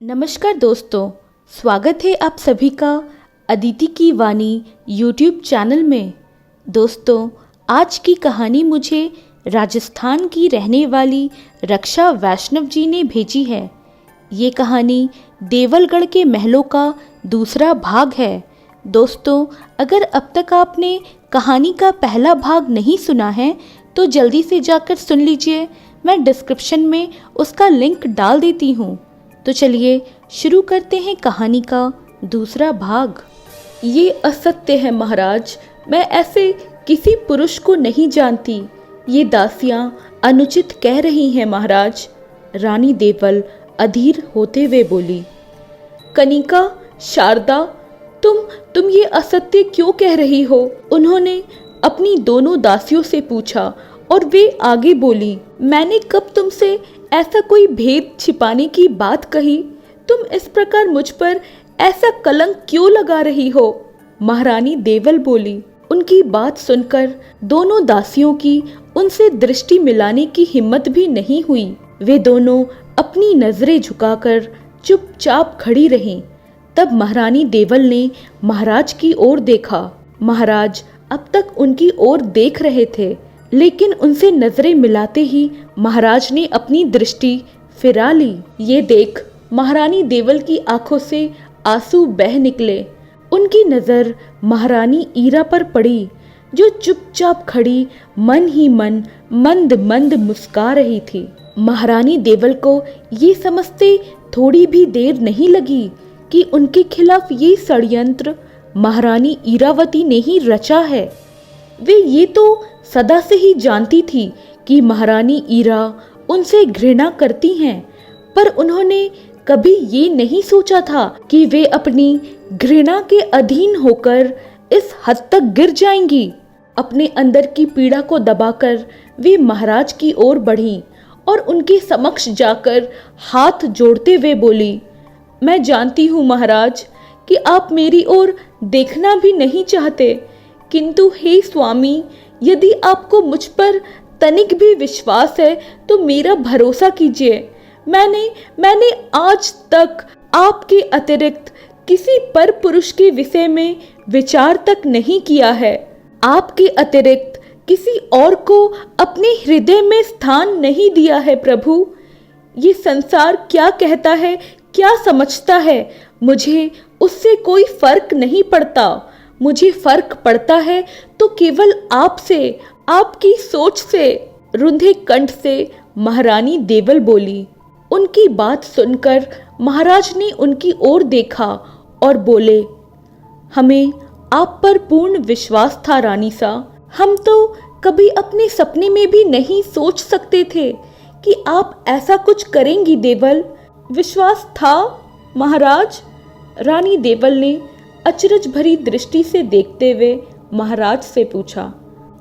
नमस्कार दोस्तों, स्वागत है आप सभी का अदिति की वाणी यूट्यूब चैनल में। दोस्तों, आज की कहानी मुझे राजस्थान की रहने वाली रक्षा वैष्णव जी ने भेजी है। ये कहानी देवलगढ़ के महलों का दूसरा भाग है। दोस्तों, अगर अब तक आपने कहानी का पहला भाग नहीं सुना है तो जल्दी से जाकर सुन लीजिए। मैं डिस्क्रिप्शन में उसका लिंक डाल देती हूँ। तो चलिए शुरू करते हैं कहानी का दूसरा भाग। ये असत्य है महाराज, मैं ऐसे किसी पुरुष को नहीं जानती। ये दासियां अनुचित कह रही हैं महाराज। रानी देवल अधीर होते हुए बोली। कनिका, शारदा, तुम ये असत्य क्यों कह रही हो? उन्होंने अपनी दोनों दासियों से पूछा और वे आगे बोली। मैंने कब तुमसे ऐसा कोई भेद छिपाने की बात कही? तुम इस प्रकार मुझ पर ऐसा कलंक क्यों लगा रही हो? महारानी देवल बोली। उनकी बात सुनकर दोनों दासियों की उनसे दृष्टि मिलाने की हिम्मत भी नहीं हुई। वे दोनों अपनी नजरें झुकाकर चुपचाप खड़ी रहीं। तब महारानी देवल ने महाराज की ओर देखा। महाराज अब तक उनकी ओर देख रहे थे, लेकिन उनसे नजरें मिलाते ही महाराज ने अपनी दृष्टि फिरा ली। ये देख महारानी देवल की आंखों से आंसू बह निकले। उनकी नजर महारानी ईरा पर पड़ी, जो चुपचाप खड़ी मन ही मन मंद मंद मुस्कुरा रही थी। महारानी देवल को ये समझते थोड़ी भी देर नहीं लगी कि उनके खिलाफ ये षड्यंत्र महारानी ईरावती ने ही रचा है। वे ये तो सदा से ही जानती थी कि महारानी ईरा उनसे घृणा करती हैं, पर उन्होंने कभी ये नहीं सोचा था कि वे अपनी घृणा के अधीन होकर इस हद तक गिर जाएंगी। अपने अंदर की पीड़ा को दबाकर वे महाराज की ओर बढ़ी और उनके समक्ष जाकर हाथ जोड़ते हुए बोली। मैं जानती हूँ महाराज कि आप मेरी ओर देखना भी नहीं चाहते, किंतु हे स्वामी, यदि आपको मुझ पर तनिक भी विश्वास है तो मेरा भरोसा कीजिए। मैंने आज तक आपके अतिरिक्त किसी पर पुरुष के विषय में विचार तक नहीं किया है। आपके अतिरिक्त किसी और को अपने हृदय में स्थान नहीं दिया है प्रभु। ये संसार क्या कहता है, क्या समझता है, मुझे उससे कोई फर्क नहीं पड़ता। मुझे फर्क पड़ता है तो केवल आपसे, आपकी सोच से। रुंधे कंठ से महारानी देवल बोली। उनकी बात सुनकर महाराज ने उनकी ओर देखा और बोले, हमें आप पर पूर्ण विश्वास था रानी सा। हम तो कभी अपने सपने में भी नहीं सोच सकते थे कि आप ऐसा कुछ करेंगी देवल। विश्वास था महाराज? रानी देवल ने अचरज भरी दृष्टि से देखते हुए महाराज से पूछा।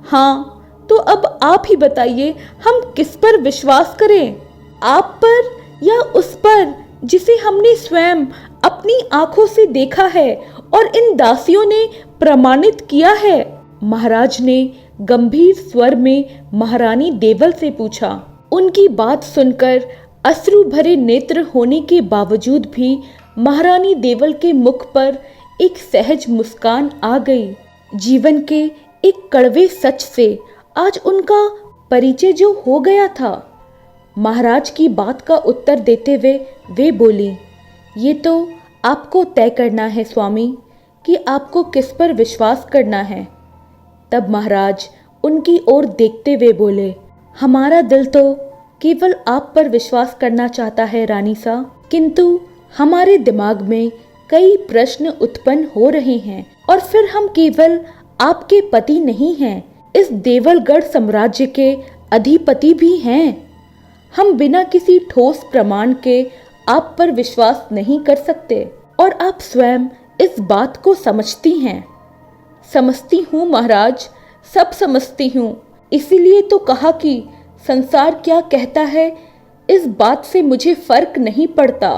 हाँ, तो अब आप ही बताइए, हम किस पर विश्वास करें? आप पर या उस पर जिसे हमने स्वयं अपनी आंखों से देखा है और इन दासियों ने प्रमाणित किया है? महाराज ने गंभीर स्वर में महारानी देवल से पूछा। उनकी बात सुनकर अश्रु भरे नेत्र होने के बावजूद भी महारानी देवल के मुख पर एक सहज मुस्कान आ गई। जीवन के एक कड़वे सच से आज उनका परिचय जो हो गया था। महाराज की बात का उत्तर देते हुए वे बोली, ये तो आपको तय करना है स्वामी कि आपको किस पर विश्वास करना है। तब महाराज उनकी ओर देखते हुए बोले, हमारा दिल तो केवल आप पर विश्वास करना चाहता है रानी सा, किंतु हमारे दिमाग में कई प्रश्न उत्पन्न हो रहे हैं। और फिर हम केवल आपके पति नहीं हैं, इस देवलगढ़ साम्राज्य के अधिपति भी हैं। हम बिना किसी ठोस प्रमाण के आप पर विश्वास नहीं कर सकते, और आप स्वयं इस बात को समझती हैं। समझती हूँ महाराज, सब समझती हूँ। इसीलिए तो कहा कि संसार क्या कहता है इस बात से मुझे फर्क नहीं पड़ता,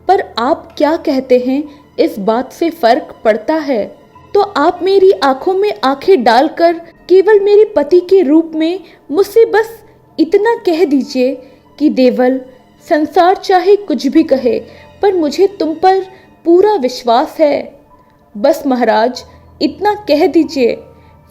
पर आप क्या कहते हैं इस बात से फर्क पड़ता है। तो आप मेरी आंखों में आंखें डालकर केवल मेरे पति के रूप में मुझसे बस इतना कह दीजिए कि देवल, संसार चाहे कुछ भी कहे, पर मुझे तुम पर पूरा विश्वास है। बस महाराज इतना कह दीजिए,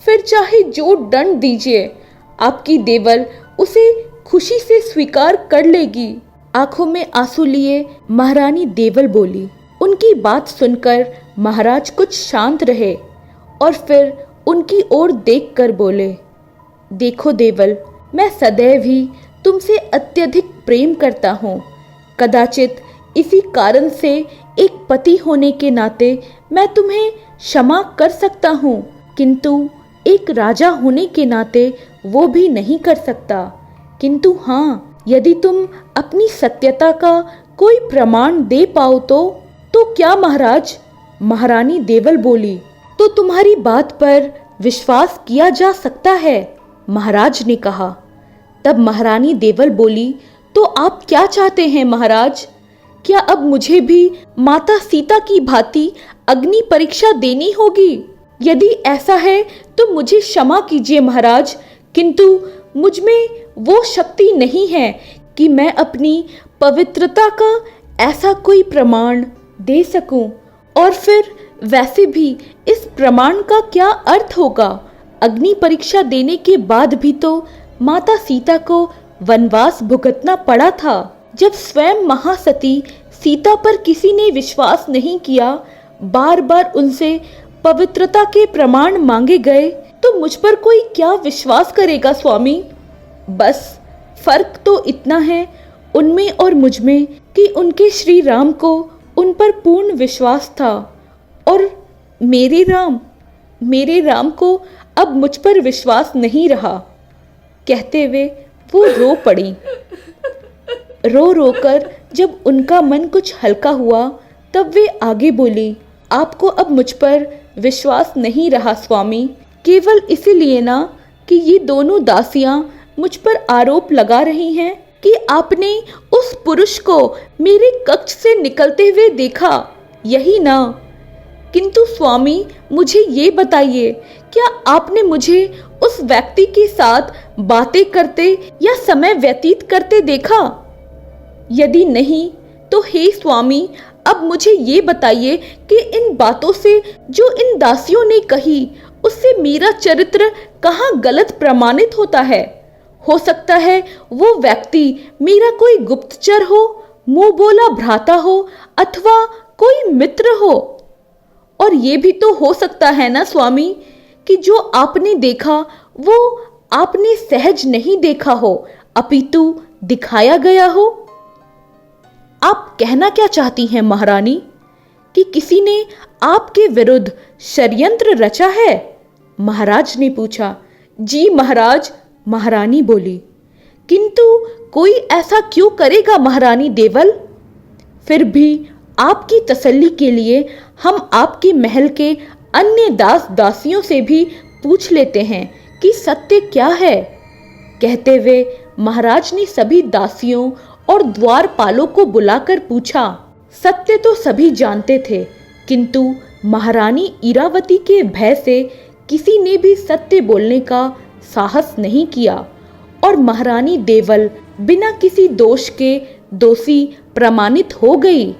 फिर चाहे जो दंड दीजिए, आपकी देवल उसे खुशी से स्वीकार कर लेगी। आंखों में आंसू लिए महारानी देवल बोली। उनकी बात सुनकर महाराज कुछ शांत रहे और फिर उनकी ओर देखकर बोले, देखो देवल, मैं सदैव ही तुमसे अत्यधिक प्रेम करता हूँ। कदाचित इसी कारण से एक पति होने के नाते मैं तुम्हें क्षमा कर सकता हूँ, किंतु एक राजा होने के नाते वो भी नहीं कर सकता। किंतु हाँ, यदि तुम अपनी सत्यता का कोई प्रमाण दे पाओ तो क्या महाराज? महारानी देवल बोली। तो तुम्हारी बात पर विश्वास किया जा सकता है, महाराज ने कहा। तब महारानी देवल बोली, तो आप क्या चाहते हैं महाराज? क्या अब मुझे भी माता सीता की भांति अग्नि परीक्षा देनी होगी? यदि ऐसा है तो मुझे क्षमा कीजिए महाराज, किंतु मुझ में वो शक्ति नहीं है कि मैं अपनी पवित्रता का ऐसा कोई प्रमाण दे सकूं। और फिर वैसे भी इस प्रमाण का क्या अर्थ होगा? अग्नि परीक्षा देने के बाद भी तो माता सीता को वनवास भुगतना पड़ा था। जब स्वयं महासती सीता पर किसी ने विश्वास नहीं किया, बार बार उनसे पवित्रता के प्रमाण मांगे गए, तो मुझ पर कोई क्या विश्वास करेगा स्वामी? बस फर्क तो इतना है उनमें और मुझ में कि उनके श्री राम को उन पर पूर्ण विश्वास था और मेरे राम को अब मुझ पर विश्वास नहीं रहा। कहते हुए वो रो पड़ी। रो रो कर जब उनका मन कुछ हल्का हुआ, तब वे आगे बोली, आपको अब मुझ पर विश्वास नहीं रहा स्वामी, केवल इसीलिए ना कि ये दोनों दासियां मुझ पर आरोप लगा रही हैं कि आपने उस पुरुष को मेरे कक्ष से निकलते हुए देखा, यही ना? किंतु स्वामी, मुझे ये बताइए, क्या आपने मुझे उस व्यक्ति के साथ बातें करते या समय व्यतीत करते देखा? यदि नहीं तो हे स्वामी, अब मुझे ये बताइए कि इन बातों से जो इन दासियों ने कही, उससे मेरा चरित्र कहाँ गलत प्रमाणित होता है? हो सकता है वो व्यक्ति मेरा कोई गुप्तचर हो, मुंह बोला भ्राता हो, अथवा कोई मित्र हो। और ये भी तो हो सकता है ना स्वामी कि जो आपने देखा वो आपने सहज नहीं देखा हो, अपितु दिखाया गया हो। आप कहना क्या चाहती हैं महारानी, कि किसी ने आपके विरुद्ध षड्यंत्र रचा है? महाराज ने पूछा। जी महाराज, महारानी बोली। किंतु कोई ऐसा क्यों करेगा महारानी देवल? फिर भी आपकी तसल्ली के लिए हम आपके महल के अन्य दास दासियों से भी पूछ लेते हैं कि सत्य क्या है। कहते हुए महाराज ने सभी दासियों और द्वारपालों को बुलाकर पूछा। सत्य तो सभी जानते थे, किंतु महारानी इरावती के भय से किसी ने भी सत्य बोलने का साहस नहीं किया और महारानी देवल बिना किसी दोष के दोषी प्रमाणित हो गई।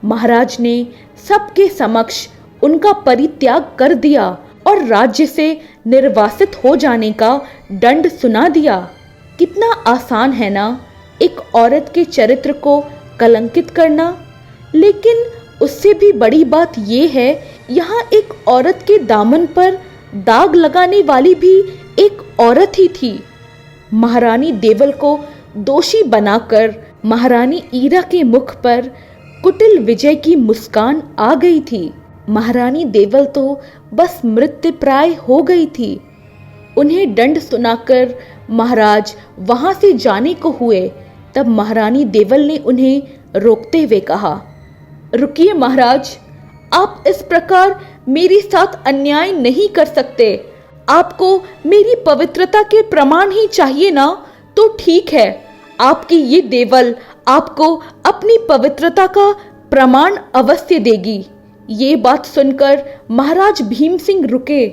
महाराज ने सबके समक्ष उनका परित्याग कर दिया और राज्य से निर्वासित हो जाने का दंड सुना दिया। कितना आसान है ना एक औरत के चरित्र को कलंकित करना, लेकिन उससे भी बड़ी बात यह है, यहाँ एक औरत के दामन पर दाग लगाने वाली भी एक औरत ही थी। महारानी देवल को दोषी बनाकर महारानी ईरा के मुख पर कुटिल विजय की मुस्कान आ गई थी। महारानी देवल तो बस मृत्युप्राय हो गई थी। उन्हें दंड सुनाकर महाराज वहां से जाने को हुए, तब महारानी देवल ने उन्हें रोकते हुए कहा, रुकिए महाराज, आप इस प्रकार मेरे साथ अन्याय नहीं कर सकते। आपको मेरी पवित्रता के प्रमाण ही चाहिए ना, तो ठीक है, आपकी ये देवल आपको अपनी पवित्रता का प्रमाण अवश्य देगी। ये बात सुनकर महाराज भीम सिंह रुके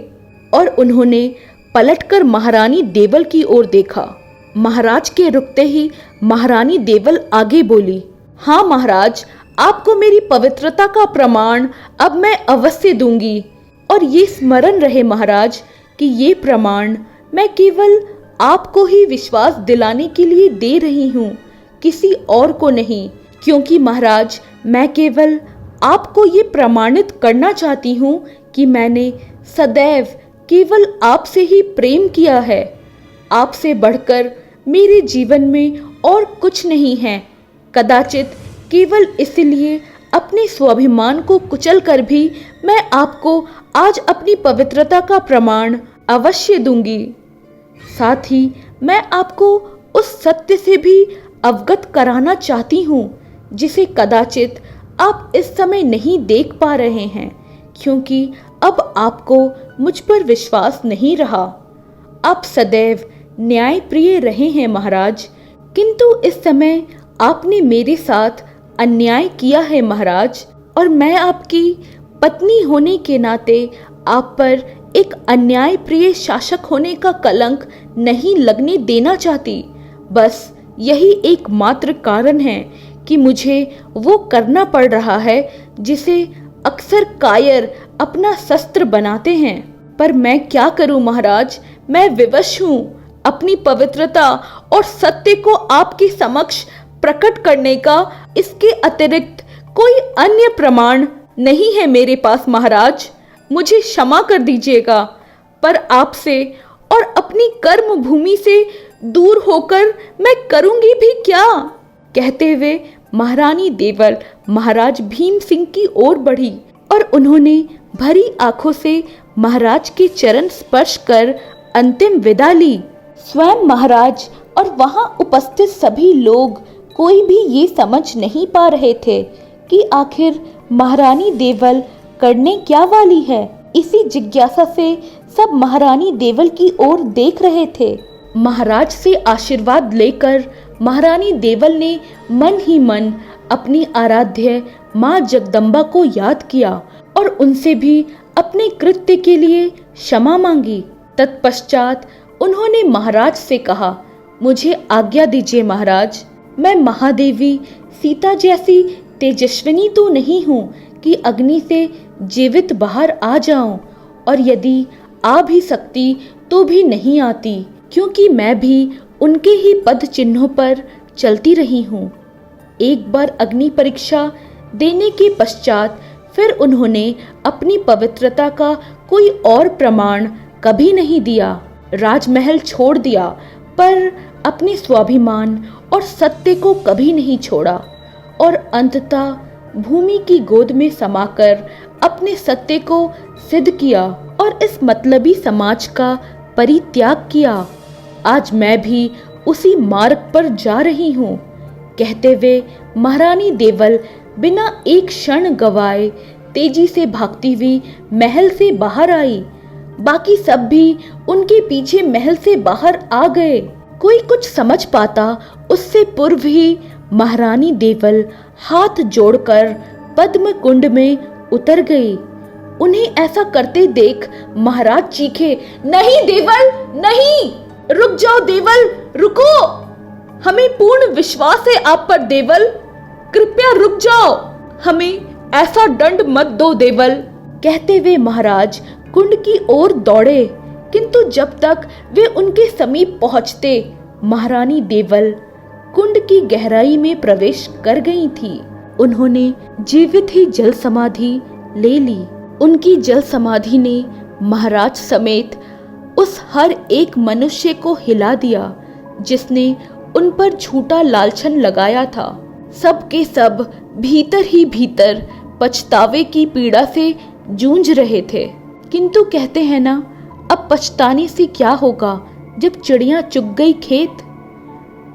और उन्होंने पलटकर महारानी देवल की ओर देखा। महाराज के रुकते ही महारानी देवल आगे बोली, हाँ महाराज, आपको मेरी पवित्रता का प्रमाण अब मैं अवश्य दूंगी। और ये स्मरण रहे महाराज कि ये प्रमाण मैं केवल आपको ही विश्वास दिलाने के लिए दे रही हूँ, किसी और को नहीं। क्योंकि महाराज मैं केवल आपको ये प्रमाणित करना चाहती हूँ कि मैंने सदैव केवल आपसे ही प्रेम किया है। आपसे बढ़कर मेरे जीवन में और कुछ नहीं है। कदाचित केवल इसलिए अपने स्वाभिमान को कुचल कर भी मैं आपको आज अपनी पवित्रता का प्रमाण अवश्य दूंगी। साथ ही मैं आपको उस सत्य से भी अवगत कराना चाहती हूँ जिसे कदाचित आप इस समय नहीं देख पा रहे हैं, क्योंकि अब आपको मुझ पर विश्वास नहीं रहा। आप सदैव न्यायप्रिय रहे हैं महाराज, किंतु इस समय आपने मेरे साथ अन्याय किया है महाराज। और मैं आपकी पत्नी होने के नाते आप पर एक अन्यायप्रिय शासक होने का कलंक नहीं लगने देना चाहती। बस यही एकमात्र कारण है कि मुझे वो करना पड़ रहा है जिसे अक्सर कायर अपना शस्त्र बनाते हैं। पर मैं क्या करूं महाराज, मैं विवश हूं। अपनी पवित्रता और सत्य को आपके समक्ष प्रकट करने का इसके अतिरिक्त कोई अन्य प्रमाण नहीं है मेरे पास महाराज। मुझे क्षमा कर दीजिएगा, पर आपसे और अपनी कर्म भूमि से दूर होकर मैं करूंगी भी क्या। कहते हुए महारानी देवल महाराज भीम सिंह की ओर बढ़ी और उन्होंने भरी आंखों से महाराज के चरण स्पर्श कर अंतिम विदा ली। स्वयं महाराज और वहां उपस्थित सभी लोग कोई भी ये समझ नहीं पा रहे थे कि आखिर महारानी देवल करने क्या वाली है। इसी जिज्ञासा से सब महारानी देवल की ओर देख रहे थे। महाराज से आशीर्वाद लेकर महारानी देवल ने मन ही मन अपनी आराध्य माँ जगदम्बा को याद किया और उनसे भी अपने कृत्य के लिए क्षमा मांगी। तत्पश्चात उन्होंने महाराज से कहा, मुझे आज्ञा दीजिए महाराज, मैं महादेवी सीता जैसी तेजस्विनी तो नहीं हूँ कि अग्नि से जीवित बाहर आ जाऊं, और यदि आ भी सकती तो भी नहीं आती, क्योंकि मैं भी उनके ही पद चिन्हों पर चलती रही हूँ। एक बार अग्नि परीक्षा देने के पश्चात फिर उन्होंने अपनी पवित्रता का कोई और प्रमाण कभी नहीं दिया। राजमहल छोड़ दिया, पर अपने स्वाभिमान और सत्य को कभी नहीं छोड़ा, और अंततः भूमि की गोद में समाकर अपने सत्य को सिद्ध किया और इस मतलबी समाज का परित्याग किया। आज मैं भी उसी मार्ग पर जा रही हूँ। कहते हुए महारानी देवल बिना एक क्षण गवाए तेजी से भागती हुई महल से बाहर आई। बाकी सब भी उनके पीछे महल से बाहर आ गए। कोई कुछ समझ पाता उससे पूर्व ही महारानी देवल हाथ जोड़कर पद्म कुंड में उतर गई। उन्हें ऐसा करते देख महाराज चीखे, नहीं देवल नहीं, रुक जाओ देवल, रुको, हमें पूर्ण विश्वास है आप पर देवल, कृपया रुक जाओ, हमें ऐसा दंड मत दो देवल। कहते हुए महाराज कुंड की ओर दौड़े, किंतु जब तक वे उनके समीप पहुंचते महारानी देवल कुंड की गहराई में प्रवेश कर गई थी। उन्होंने जीवित ही जल समाधि ले ली। उनकी जल समाधि ने महाराज समेत उस हर एक मनुष्य को हिला दिया जिसने उन पर झूठा लालछन लगाया था। सब के सब भीतर ही भीतर पछतावे की पीड़ा से जूझ रहे थे, किंतु कहते हैं ना, अब पछताने से क्या होगा जब चिड़िया चुग गई खेत।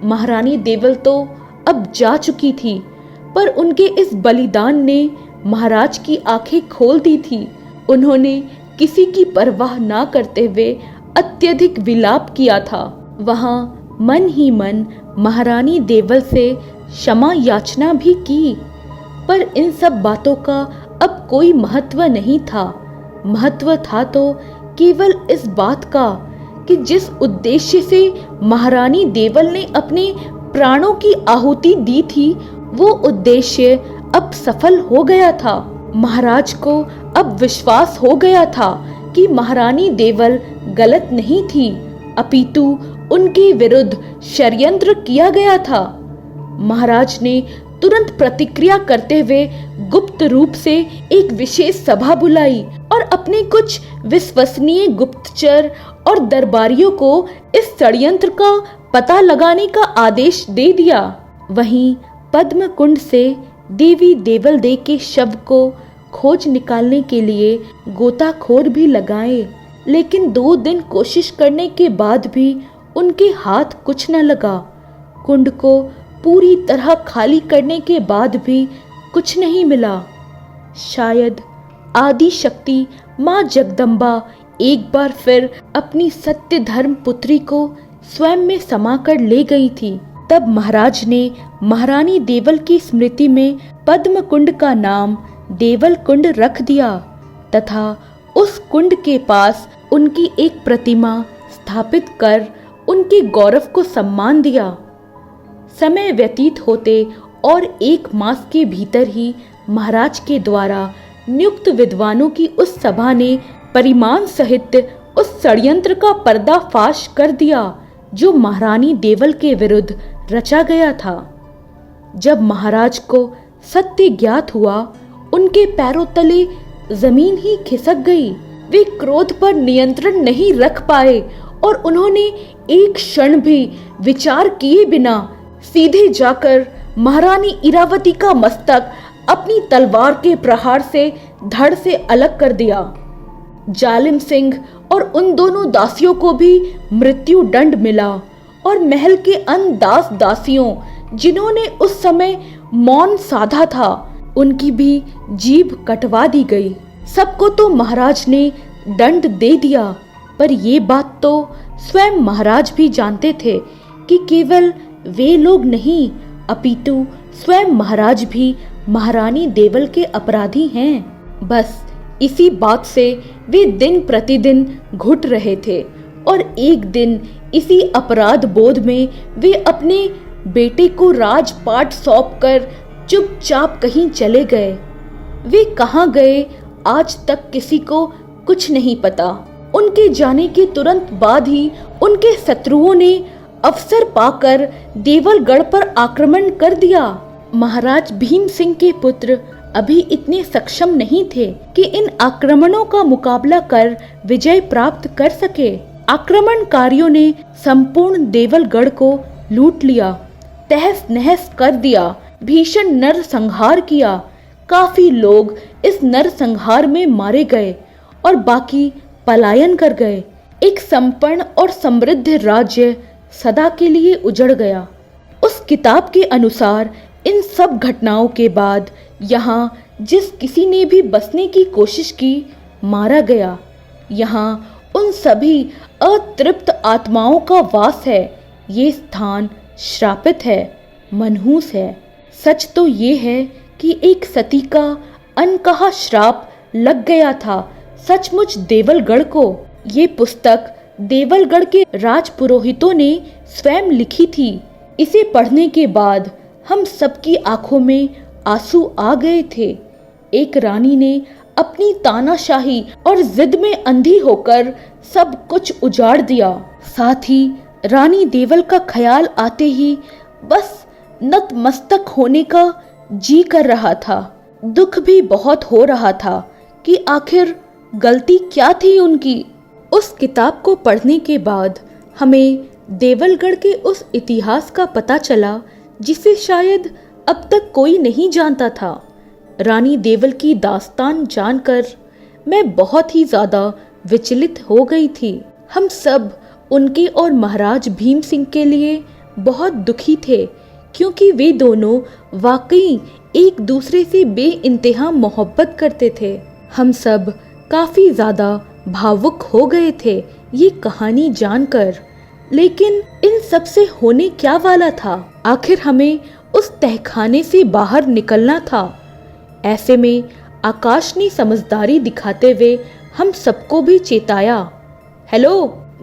महारानी देवल तो अब जा चुकी थी, पर उनके इस बलिदान ने महाराज की आंखें खोल दी थी। उन्होंने किसी की परवाह ना करते हुए अत्यधिक विलाप किया था। वहां मन ही मन महारानी देवल से क्षमा याचना भी की, पर इन सब बातों का अब कोई महत्व नहीं था। महत्व था तो केवल इस बात का कि जिस उद्देश्य से महारानी देवल ने अपने प्राणों की आहुति दी थी, वो उद्देश्य अब सफल हो गया था। महाराज को अब विश्वास हो गया था कि महारानी देवल गलत नहीं थी, अपितु उनके विरुद्ध षड्यंत्र किया गया था। महाराज ने तुरंत प्रतिक्रिया करते हुए गुप्त रूप से एक विशेष सभा बुलाई और अपने कुछ विश्वसनीय गुप्तचर और दरबारियों को इस षड्यंत्र का पता लगाने का आदेश दे दिया। वहीं पद्म कुंड से देवी देवल के शव को खोज निकालने के लिए गोताखोर भी लगाए, लेकिन 2 दिन कोशिश करने के बाद भी उनके हाथ कुछ न लगा। कुंड को पूरी तरह खाली करने के बाद भी कुछ नहीं मिला। शायद आदि शक्ति माँ जगदम्बा एक बार फिर अपनी सत्य धर्म पुत्री को स्वयं में समा कर ले गई थी। तब महाराज ने महारानी देवल की स्मृति में पद्म कुंड का नाम देवल कुंड रख दिया तथा उस कुंड के पास उनकी एक प्रतिमा स्थापित कर उनके गौरव को सम्मान दिया। समय व्यतीत होते और 1 मास के भीतर ही महाराज के द्वारा नियुक्त विद्वानों की उस सभा ने परिमाण सहित उस षड्यंत्र का पर्दाफाश कर दिया जो महारानी देवल के विरुद्ध रचा गया था। जब महाराज को सत्य ज्ञात हुआ, उनके पैरों तले जमीन ही खिसक गई। वे क्रोध पर नियंत्रण नहीं रख पाए और उन्होंने एक क्षण भी विचार किए बिना सीधे जाकर महारानी इरावती का मस्तक अपनी तलवार के प्रहार से धड़ से अलग कर दिया। जालिम सिंह और उन दोनों दासियों को भी मृत्यु दंड मिला और महल के अन्य दास दासियों जिन्होंने उस समय मौन साधा था, उनकी भी जीभ कटवा दी गई। सबको तो महाराज ने दंड दे दिया, पर ये बात तो स्वयं महाराज भी जानते थे कि केवल वे लोग नहीं अपितु स्वयं महाराज भी महारानी देवल के अपराधी हैं। बस इसी बात से वे दिन प्रतिदिन घुट रहे थे और एक दिन इसी अपराध बोध में वे अपने बेटे को राजपाट सौंपकर चुपचाप कहीं चले गए। वे कहाँ गए आज तक किसी को कुछ नहीं पता। उनके जाने के तुरंत बाद ही उनके शत्रुओं ने अवसर पाकर देवलगढ़ पर आक्रमण कर दिया। महाराज भीम सिंह के पुत्र अभी इतने सक्षम नहीं थे कि इन आक्रमणों का मुकाबला कर विजय प्राप्त कर सके। आक्रमणकारियों ने संपूर्ण देवलगढ़ को लूट लिया, तहस नहस कर दिया, भीषण नरसंहार किया। काफी लोग इस नरसंहार में मारे गए और बाकी पलायन कर गए। एक संपन्न और समृद्ध राज्य सदा के लिए उजड़ गया। उस किताब के अनुसार इन सब घटनाओं के बाद यहाँ जिस किसी ने भी बसने की कोशिश की मारा गया। यहाँ उन सभी अतृप्त आत्माओं का वास है। ये स्थान श्रापित है, मनहूस है। सच तो ये है कि एक सती का अनकहा श्राप लग गया था सचमुच देवलगढ़ को। ये पुस्तक देवलगढ़ के राजपुरोहितों ने स्वयं लिखी थी। इसे पढ़ने के बाद हम सबकी आंखों में आंसू आ गए थे। एक रानी ने अपनी तानाशाही और जिद में अंधी होकर सब कुछ उजाड़ दिया। साथ ही रानी देवल का ख्याल आते ही बस नतमस्तक होने का जी कर रहा था। दुख भी बहुत हो रहा था कि आखिर गलती क्या थी उनकी। उस किताब को पढ़ने के बाद हमें देवलगढ़ के उस इतिहास का पता चला जिसे शायद अब तक कोई नहीं जानता था। रानी देवल की दास्तान जानकर मैं बहुत ही ज़्यादा विचलित हो गई थी। हम सब उनके और महाराज भीम सिंह के लिए बहुत दुखी थे क्योंकि वे दोनों वाकई एक दूसरे से बेइंतहा मोहब्बत करते थे। हम सब काफ़ी ज़्यादा भावुक हो गए थे ये कहानी जानकर। लेकिन इन सब से होने क्या वाला था? आखिर हमें उस तहखाने से बाहर निकलना था। ऐसे में आकाश ने समझदारी दिखाते हुए हम सबको भी चेताया। हेलो,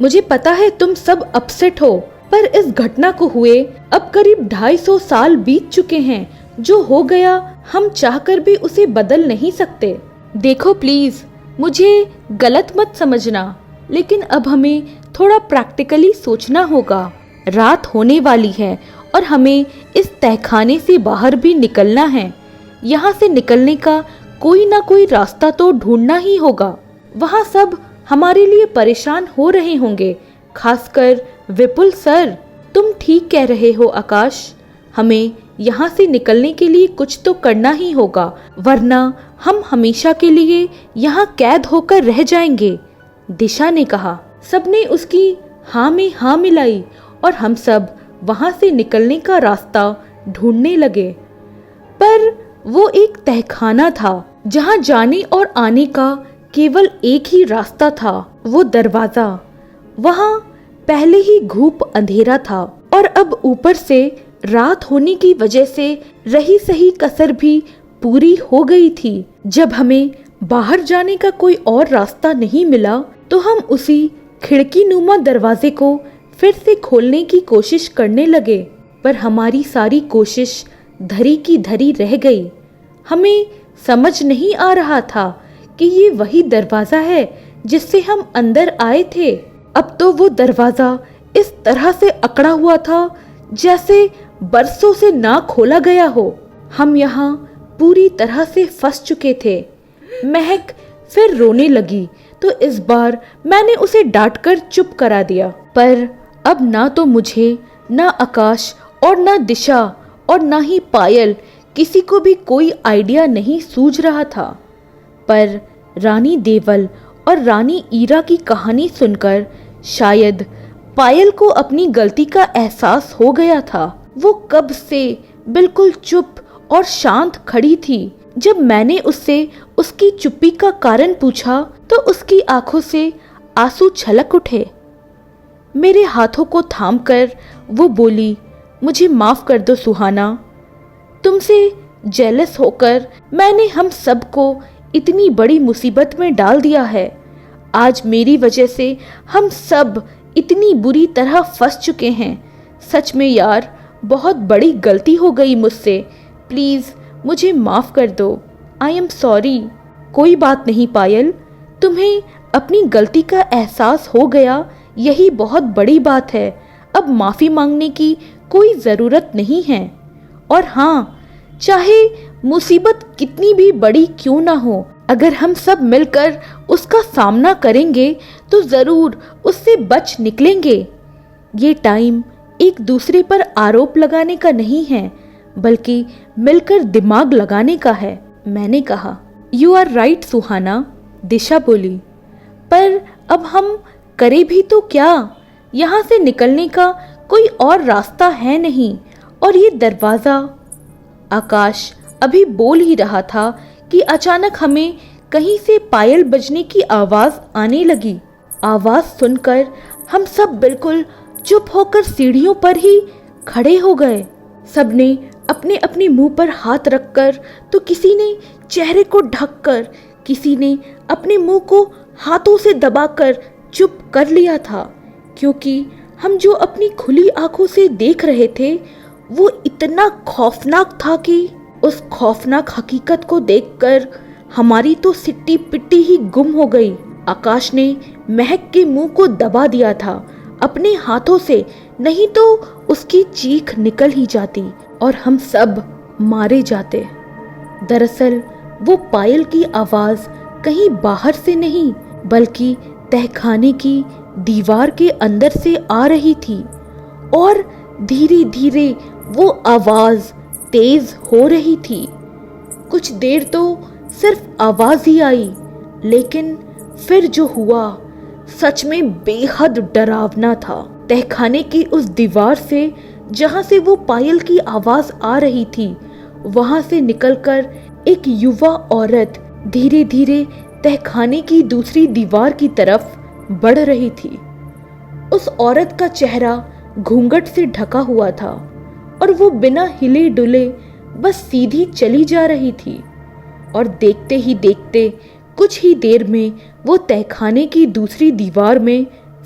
मुझे पता है तुम सब अपसेट हो, पर इस घटना को हुए अब करीब 250 साल बीत चुके हैं। जो हो गया हम चाहकर भी उसे बदल नहीं सकते। देखो प्लीज, मुझे गलत मत समझना, लेकिन अब हमें थोड़ा प्रैक्टिकली सोचना होगा। रात होने वाली है और हमें इस तहखाने से बाहर भी निकलना है। यहाँ से निकलने का कोई ना कोई रास्ता तो ढूंढना ही होगा। वहाँ सब हमारे लिए परेशान हो रहे होंगे, खासकर विपुल सर। तुम ठीक कह रहे हो आकाश, हमें यहाँ से निकलने के लिए कुछ तो करना ही होगा, वरना हम हमेशा के लिए यहाँ कैद होकर रह जाएंगे, दिशा ने कहा। सबने उसकी हाँ में हाँ मिलाई और हम सब वहाँ से निकलने का रास्ता ढूंढने लगे। पर वो एक तहखाना था जहाँ जाने और आने का केवल एक ही रास्ता था, वो दरवाजा। वहाँ पहले ही घूप अंधेरा था और अब ऊपर से रात होने की वजह से रही सही कसर भी पूरी हो गई थी। जब हमें बाहर जाने का कोई और रास्ता नहीं मिला तो हम उसी खिड़की नुमा दरवाजे को फिर से खोलने की कोशिश करने लगे, पर हमारी सारी कोशिश धरी की धरी रह गई। हमें समझ नहीं आ रहा था कि ये वही दरवाजा है जिससे हम अंदर आए थे। अब तो वो दरवाजा इस तरह से अकड़ा हुआ था जैसे बरसों से ना खोला गया हो। हम यहाँ पूरी तरह से फंस चुके थे। महक फिर रोने लगी तो इस बार मैंने उसे डांटकर चुप करा दिया। पर अब ना तो मुझे, ना आकाश और ना दिशा और ना ही पायल, किसी को भी कोई आइडिया नहीं सूझ रहा था। पर रानी देवल और रानी ईरा की कहानी सुनकर शायद पायल को अपनी गलती का एहसास हो गया था। वो कब से बिल्कुल चुप और शांत खड़ी थी। जब मैंने उससे उसकी चुप्पी का कारण पूछा तो उसकी आंखों से आंसू छलक उठे। मेरे हाथों को थामकर वो बोली, मुझे माफ कर दो सुहाना, तुमसे जेलस होकर मैंने हम सबको इतनी बड़ी मुसीबत में डाल दिया है। आज मेरी वजह से हम सब इतनी बुरी तरह फंस चुके हैं। सच में यार, बहुत बड़ी गलती हो गई मुझसे। प्लीज मुझे माफ कर दो। I am sorry. कोई बात नहीं पायल, तुम्हें अपनी गलती का एहसास हो गया, यही बहुत बड़ी बात है। अब माफी मांगने की कोई जरूरत नहीं है। और हाँ, चाहे मुसीबत कितनी भी बड़ी क्यों ना हो, अगर हम सब मिलकर उसका सामना करेंगे तो जरूर उससे बच निकलेंगे। ये टाइम एक दूसरे पर आरोप लगाने का नहीं है, बल्कि मिलकर दिमाग लगाने का है, मैंने कहा। यू आर राइट सुहाना, दिशा बोली। पर अब हम करें भी तो क्या? यहाँ से निकलने का कोई और रास्ता है नहीं। और ये दरवाज़ा। आकाश अभी बोल ही रहा था कि अचानक हमें कहीं से पायल बजने की आवाज़ आने लगी। आवाज़ सुनकर हम सब बिल्कुल चुप होकर सीढ़ियों पर ही खड़े हो गए। सबने अपने अपने मुंह पर हाथ रखकर, तो किसी ने चेहरे को ढककर, किसी ने अपने मुंह को हाथों से दबाकर चुप कर लिया था, क्योंकि हम जो अपनी खुली आंखों से देख रहे थे वो इतना खौफनाक था कि उस खौफनाक हकीकत को देखकर हमारी तो सिट्टी पिट्टी ही गुम हो गई। आकाश ने महक के मुंह को दबा दिया था अपने हाथों से, नहीं तो उसकी चीख निकल ही जाती और हम सब मारे जाते। दरअसल वो पायल की आवाज कहीं बाहर से नहीं, बल्कि तहखाने की दीवार के अंदर से आ रही थी। और धीरे धीरे वो आवाज तेज हो रही थी। कुछ देर तो सिर्फ आवाज ही आई, लेकिन फिर जो हुआ सच में बेहद डरावना था। तहखाने की उस दीवार से जहां से वो पायल की आवाज आ रही थी, वहां से निकलकर एक युवा औरत धीरे धीरे तहखाने की दूसरी दीवार की तरफ बढ़ रही थी। उस औरत का चेहरा घूंघट से ढका हुआ था और वो बिना हिले डुले बस सीधी चली जा रही थी। और देखते ही देखते कुछ ही देर में वो तहखाने की दूसरी दीवार में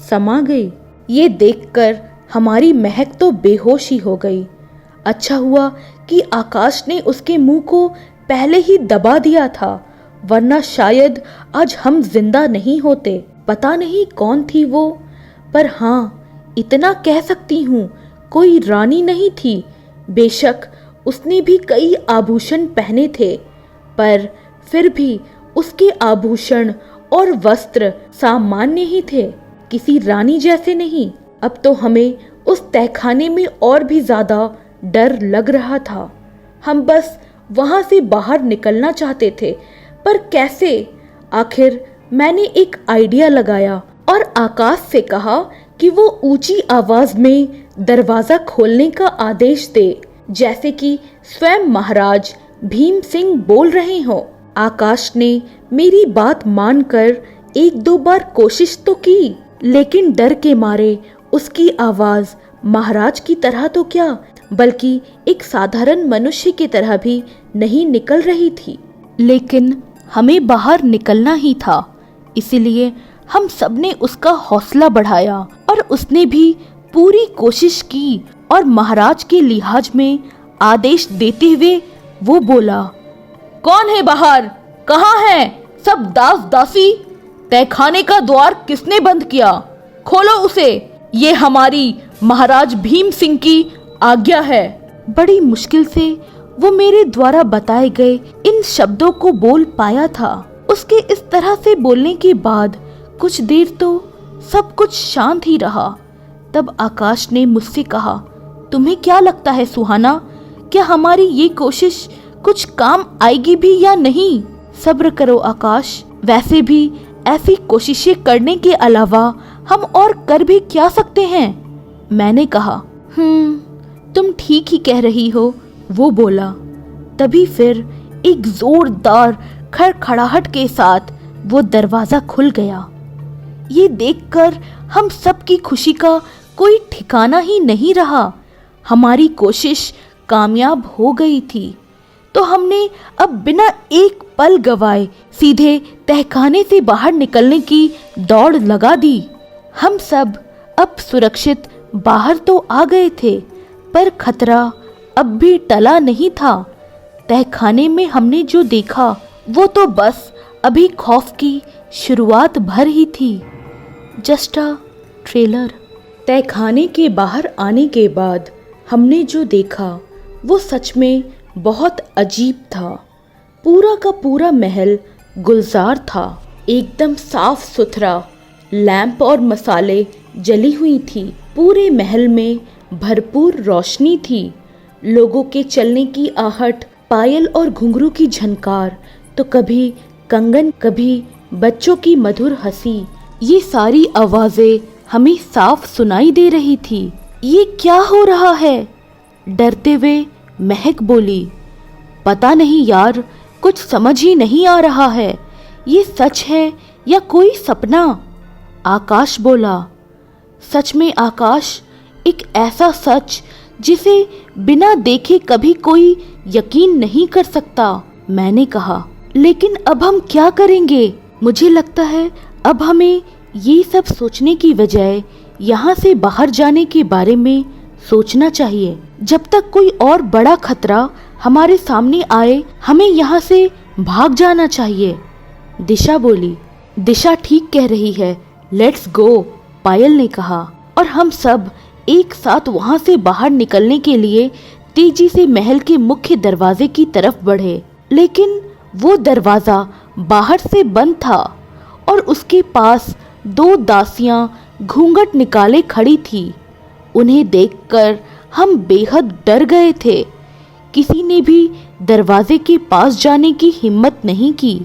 समा गई। ये देखकर हमारी महक तो बेहोश ही हो गई। अच्छा हुआ कि आकाश ने उसके मुंह को पहले ही दबा दिया था, वरना शायद आज हम जिंदा नहीं होते। पता नहीं कौन थी वो, पर हाँ इतना कह सकती हूँ कोई रानी नहीं थी। बेशक उसने भी कई आभूषण पहने थे, पर फिर भी उसके आभूषण और वस्त्र सामान्य ही थे, किसी रानी जैसे नहीं। अब तो हमें उस तहखाने में और भी ज्यादा डर लग रहा था। हम बस वहां से बाहर निकलना चाहते थे, पर कैसे? आखिर मैंने एक आइडिया लगाया और आकाश से कहा कि वो ऊंची आवाज में दरवाजा खोलने का आदेश दे, जैसे कि स्वयं महाराज भीम सिंह बोल रहे हो। आकाश ने मेरी बात मानकर एक दो बार कोशिश तो की, लेकिन डर के मारे उसकी आवाज महाराज की तरह तो क्या, बल्कि एक साधारण मनुष्य की तरह भी नहीं निकल रही थी। लेकिन हमें बाहर निकलना ही था, इसलिए हम सबने उसका हौसला बढ़ाया और उसने भी पूरी कोशिश की और महाराज के लिहाज में आदेश देते हुए वो बोला, कौन है बाहर? कहाँ है सब दास दासी? तहखाने का द्वार किसने बंद किया? खोलो उसे, ये हमारी महाराज भीम सिंह की आज्ञा है। बड़ी मुश्किल से वो मेरे द्वारा बताए गए इन शब्दों को बोल पाया था। उसके इस तरह से बोलने के बाद कुछ देर तो सब कुछ शांत ही रहा। तब आकाश ने मुझसे कहा, तुम्हें क्या लगता है सुहाना, क्या हमारी ये कोशिश कुछ काम आएगी भी या नहीं? सब्र करो आकाश, वैसे भी ऐसी कोशिशें करने के अलावा हम और कर भी क्या सकते हैं? मैंने कहा, तुम ठीक ही कह रही हो, वो बोला। तभी फिर एक जोरदार खड़खड़ाहट के साथ वो दरवाजा खुल गया। ये देखकर हम सब की खुशी का कोई ठिकाना ही नहीं रहा। हमारी कोशिश कामयाब हो गई थी, तो हमने अब बिना एक पल गवाए सीधे तहखाने से बाहर निकलने की दौड़ लगा दी। हम सब अब सुरक्षित बाहर तो आ गए थे, पर खतरा अब भी टला नहीं था। तहखाने में हमने जो देखा वो तो बस अभी खौफ की शुरुआत भर ही थी। Just a trailer. तहखाने के बाहर आने के बाद हमने जो देखा वो सच में बहुत अजीब था। पूरा का पूरा महल गुलजार था, एकदम साफ सुथरा। लैंप और मसाले जली हुई थी। पूरे महल में भरपूर रोशनी थी। लोगों के चलने की आहट, पायल और घुंघरू की झनकार, तो कभी कंगन, कभी बच्चों की मधुर हंसी, ये सारी आवाजें हमें साफ सुनाई दे रही थी। ये क्या हो रहा है? डरते हुए महक बोली, पता नहीं यार, कुछ समझ ही नहीं आ रहा है। ये सच है या कोई सपना? आकाश बोला। सच में आकाश, एक ऐसा सच जिसे बिना देखे कभी कोई यकीन नहीं कर सकता। मैंने कहा, लेकिन अब हम क्या करेंगे? मुझे लगता है अब हमें ये सब सोचने की बजाय यहाँ से बाहर जाने के बारे में सोचना चाहिए। जब तक कोई और बड़ा खतरा हमारे सामने आए, हमें यहाँ से भाग जाना चाहिए। दिशा बोली। दिशा ठीक कह रही है, लेट्स गो, पायल ने कहा। और हम सब एक साथ वहाँ से बाहर निकलने के लिए तेजी से महल के मुख्य दरवाजे की तरफ बढ़े। लेकिन वो दरवाजा बाहर से बंद था और उसके पास दो दासियां घूंघट निकाले खड़ी थी। उन्हें देखकर हम बेहद डर गए थे। किसी ने भी दरवाजे के पास जाने की हिम्मत नहीं की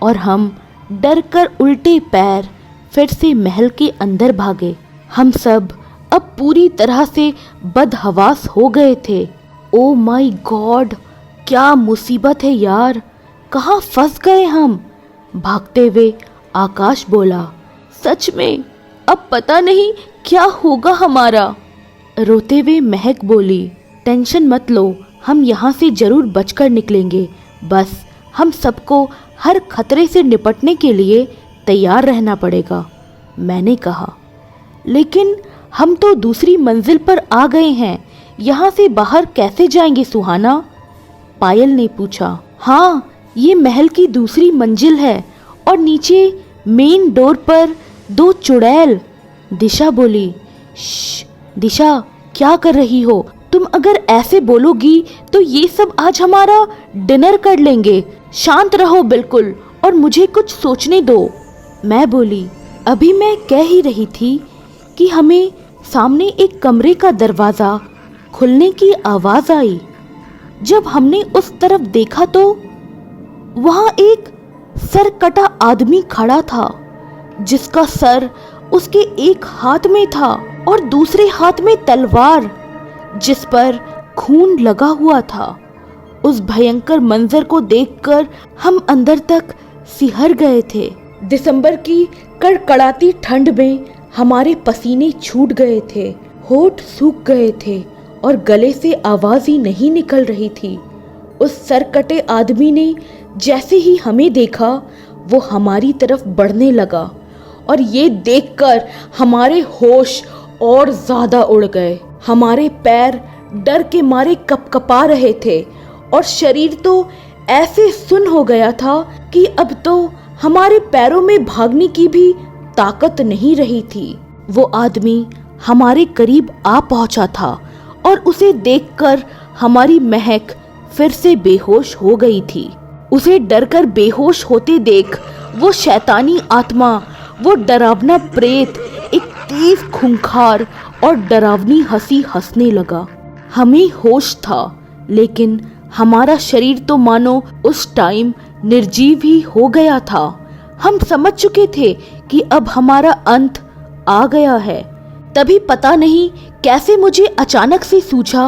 और हम डरकर उल्टे पैर फिर से महल के अंदर भागे। हम सब अब पूरी तरह से बदहवास हो गए थे। ओ माय गॉड, क्या मुसीबत है यार, कहाँ फंस गए हम? भागते हुए आकाश बोला। सच में अब पता नहीं क्या होगा हमारा। रोते हुए महक बोली, टेंशन मत लो, हम यहाँ से जरूर बचकर निकलेंगे। बस हम सबको हर खतरे से निपटने के लिए तैयार रहना पड़ेगा। मैंने कहा, लेकिन हम तो दूसरी मंजिल पर आ गए हैं, यहाँ से बाहर कैसे जाएंगे सुहाना? पायल ने पूछा। हाँ, ये महल की दूसरी मंजिल है और नीचे मेन डोर पर 2 चुड़ैल। दिशा बोली। श्श, दिशा क्या कर रही हो? तुम अगर ऐसे बोलोगी तो ये सब आज हमारा डिनर कर लेंगे। शांत रहो बिल्कुल और मुझे कुछ सोचने दो, मैं बोली। अभी मैं कह ही रही थी कि हमें सामने एक कमरे का दरवाज़ा खुलने की आवाज़ आई। जब हमने उस तरफ देखा तो वहाँ एक सर कटा आदमी खड़ा था, जिसका सर उसके एक हाथ में था और दूसरे हाथ में तलवार, जिस पर खून लगा हुआ था। उस भयंकर मंजर को देखकर हम अंदर तक सिहर गए थे। दिसंबर की कड़कड़ाती ठंड में हमारे पसीने छूट गए थे, होठ सूख गए थे और गले से आवाज ही नहीं निकल रही थी। उस सरकटे आदमी ने जैसे ही हमें देखा, वो हमारी तरफ बढ़ने लगा और ये देखकर हमारे होश और ज्यादा उड़ गए। हमारे पैर डर के मारे कपकपा रहे थे और शरीर तो ऐसे सुन्न हो गया था कि अब तो हमारे पैरों में भागने की भी ताकत नहीं रही थी। वो आदमी हमारे करीब आ पहुंचा था और उसे देखकर हमारी महक फिर से बेहोश हो गई थी। उसे डरकर बेहोश होते देख वो शैतानी आत्मा, वो डरावना प्रेत एक तेज खूंखार और डरावनी हंसी हंसने लगा। हमें होश था, लेकिन हमारा शरीर तो मानो उस टाइम निर्जीव ही हो गया था। हम समझ चुके थे कि अब हमारा अंत आ गया है। तभी पता नहीं कैसे मुझे अचानक से सूझा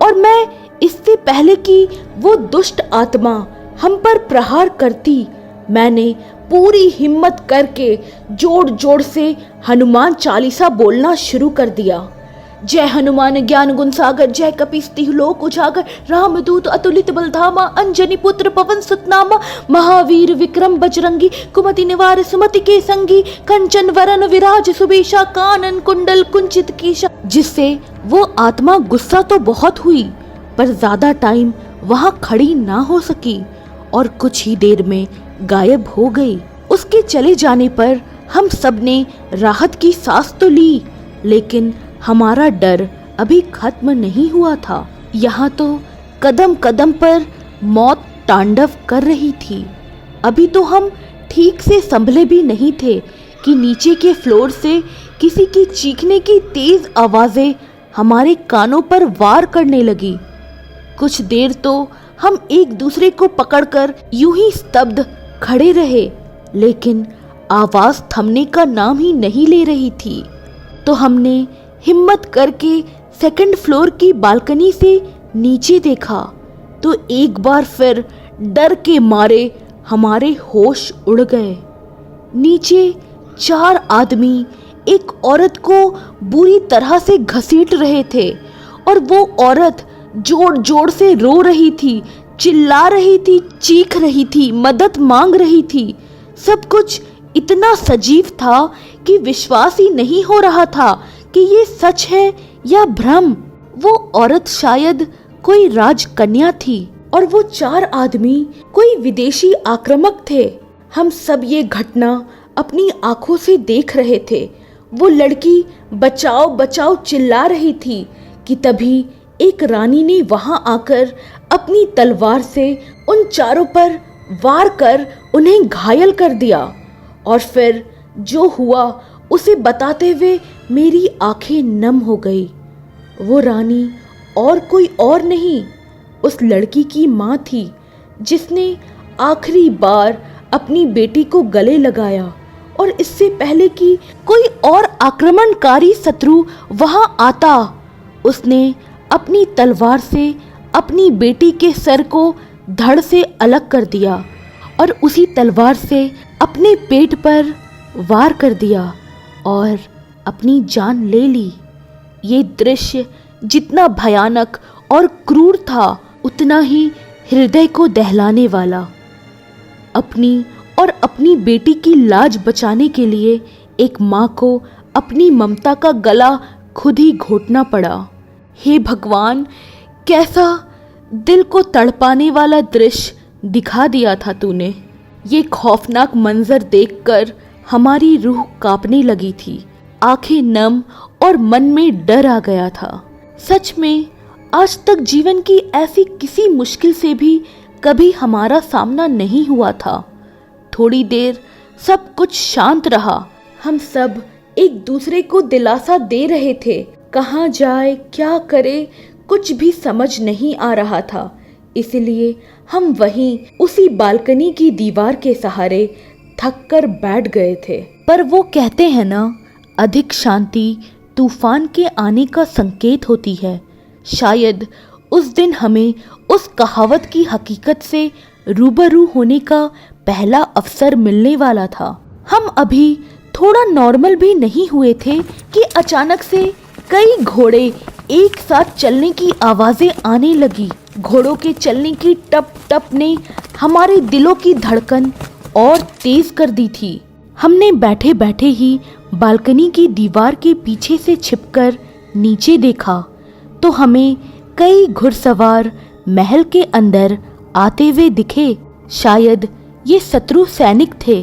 और मैं इससे पहले कि वो दुष्ट आत्मा हम पर प्रहार करती, मैंने पूरी हिम्मत करके जोर जोर से हनुमान चालीसा बोलना शुरू कर दिया। जय हनुमान ज्ञान गुण सागर, जय कपीस लोक उजागर, रामदूत अतुलित बलधामा, अंजनी पुत्र पवन सुत नामा, महावीर विक्रम बजरंगी, कुमति निवार सुमति के संगी, कंचन वरन विराज सुबेशा, कानन कुंडल कुंचित कीशा। जिससे वो आत्मा गुस्सा तो बहुत हुई, पर ज्यादा टाइम वहाँ खड़ी ना हो सकी और कुछ ही देर में गायब हो गई। उसके चले जाने पर हम सब ने राहत की सांस तो ली, लेकिन हमारा डर अभी खत्म नहीं हुआ था। यहाँ तो कदम कदम पर मौत तांडव कर रही थी। अभी तो हम ठीक से संभले भी नहीं थे कि नीचे के फ्लोर से किसी की चीखने की तेज आवाजें हमारे कानों पर वार करने लगी। कुछ देर तो हम एक दूसरे को पकड़कर यूं ही स्तब्ध खड़े रहे, लेकिन आवाज थमने का नाम ही नहीं ले रही थी। तो हमने हिम्मत करके सेकंड फ्लोर की बालकनी से नीचे देखा तो एक बार फिर डर के मारे हमारे होश उड़ गए। नीचे 4 आदमी एक औरत को बुरी तरह से घसीट रहे थे और वो औरत जोर जोर से रो रही थी, चिल्ला रही थी, चीख रही थी, मदद मांग रही थी। सब कुछ इतना सजीव था कि विश्वास ही नहीं हो रहा था कि ये सच है या भ्रम। वो औरत शायद कोई राजकन्या थी और वो 4 आदमी कोई विदेशी आक्रामक थे। हम सब ये घटना अपनी आंखों से देख रहे थे। वो लड़की बचाओ बचाओ चिल्ला रही थी कि तभी एक रानी ने वहां आकर अपनी तलवार से उन चारों पर वार कर उन्हें घायल कर दिया। और फिर जो हुआ उसे बताते हुए मेरी आंखें नम हो गई। वो रानी और कोई और नहीं, उस लड़की की माँ थी, जिसने आखिरी बार अपनी बेटी को गले लगाया और इससे पहले कि कोई और आक्रमणकारी शत्रु वहां आता, उसने अपनी तलवार से अपनी बेटी के सर को धड़ से अलग कर दिया और उसी तलवार से अपने पेट पर वार कर दिया और अपनी जान ले ली। ये दृश्य जितना भयानक और क्रूर था, उतना ही हृदय को दहलाने वाला। अपनी और अपनी बेटी की लाज बचाने के लिए एक माँ को अपनी ममता का गला खुद ही घोटना पड़ा। हे भगवान, कैसा दिल को तड़पाने वाला दृश्य दिखा दिया था तूने। ये खौफनाक मंजर देखकर हमारी रूह कांपने लगी थी, आंखें नम और मन में डर आ गया था। सच में आज तक जीवन की ऐसी किसी मुश्किल से भी कभी हमारा सामना नहीं हुआ था। थोड़ी देर सब कुछ शांत रहा। हम सब एक दूसरे को दिलासा दे रहे थे। कहाँ जाए, क्या करे, कुछ भी समझ नहीं आ रहा था। इसलिए हम वहीं उसी बालकनी की दीवार के सहारे थक कर बैठ गए थे। पर वो कहते हैं ना, अधिक शांति तूफान के आने का संकेत होती है। शायद उस दिन हमें उस कहावत की हकीकत से रूबरू होने का पहला अवसर मिलने वाला था। हम अभी थोड़ा नॉर्मल भी नहीं हुए थे कि अचानक से कई घोड़े एक साथ चलने की आवाजें आने लगी। घोड़ों के चलने की टप टप ने हमारे दिलों की धड़कन और तेज कर दी थी। हमने बैठे बैठे ही बालकनी की दीवार के पीछे से छिपकर नीचे देखा तो हमें कई घुड़सवार महल के अंदर आते हुए दिखे। शायद ये शत्रु सैनिक थे,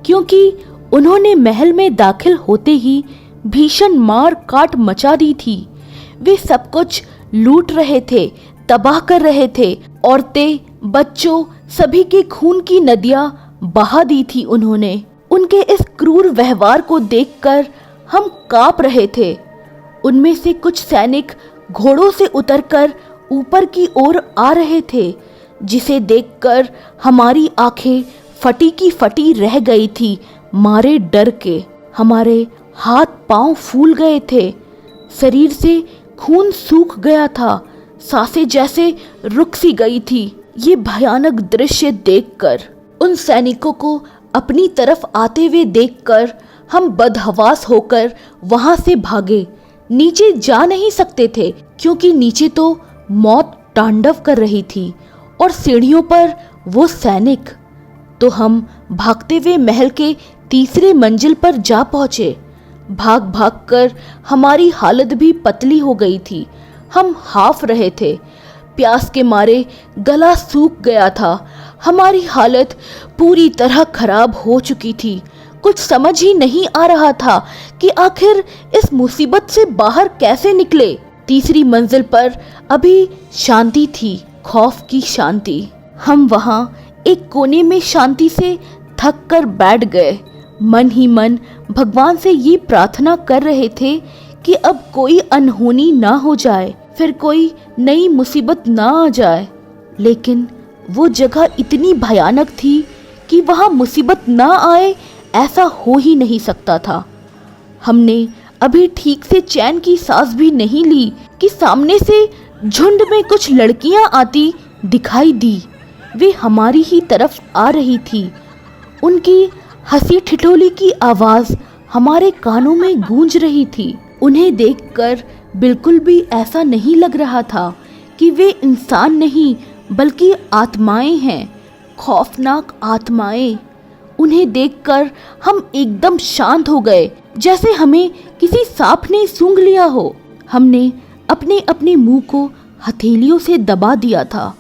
क्योंकि उन्होंने महल में दाखिल होते ही भीषण मार काट मचा दी थी। वे सब कुछ लूट रहे थे, तबाह कर रहे थे। औरतें, बच्चों, सभी के खून की नदियां बहा दी थी उन्होंने। उनके इस क्रूर व्यवहार को देखकर हम कांप रहे थे। उनमें से कुछ सैनिक घोड़ों से उतरकर ऊपर की ओर आ रहे थे, जिसे देखकर हमारी आंखें फटी की फटी रह गई थी मारे डर के। हमारे हाथ पांव फूल गए थे, शरीर से खून सूख गया था, सांसें जैसे रुक सी गई थी। ये भयानक दृश्य देखकर, उन सैनिकों को अपनी तरफ आते हुए देखकर हम बदहवास होकर वहां से भागे। नीचे जा नहीं सकते थे, क्योंकि नीचे तो मौत तांडव कर रही थी और सीढ़ियों पर वो सैनिक। तो हम भागते हुए महल के तीसरे मंजिल पर जा पहुंचे। भाग भाग कर हमारी हालत भी पतली हो गई थी। हम हाफ रहे थे, प्यास के मारे गला सूख गया था। हमारी हालत पूरी तरह खराब हो चुकी थी। कुछ समझ ही नहीं आ रहा था कि आखिर इस मुसीबत से बाहर कैसे निकले। तीसरी मंजिल पर अभी शांति थी, खौफ की शांति। हम वहां एक कोने में शांति से थक कर बैठ गए। मन ही मन भगवान से ये प्रार्थना कर रहे थे कि अब कोई अनहोनी ना हो जाए, फिर कोई नई मुसीबत ना आ जाए। लेकिन वो जगह इतनी भयानक थी कि वहां मुसीबत ना आए ऐसा हो ही नहीं सकता था। हमने अभी ठीक से चैन की सांस भी नहीं ली कि सामने से झुंड में कुछ लड़कियां आती दिखाई दी। वे हमारी ही तरफ आ रही थी। उनकी हंसी ठिठोली की आवाज हमारे कानों में गूंज रही थी। उन्हें देखकर बिल्कुल भी ऐसा नहीं लग रहा था कि वे इंसान नहीं बल्कि आत्माएं हैं, खौफनाक आत्माएं। उन्हें देखकर हम एकदम शांत हो गए, जैसे हमें किसी सांप ने सूंघ लिया हो। हमने अपने अपने मुंह को हथेलियों से दबा दिया था,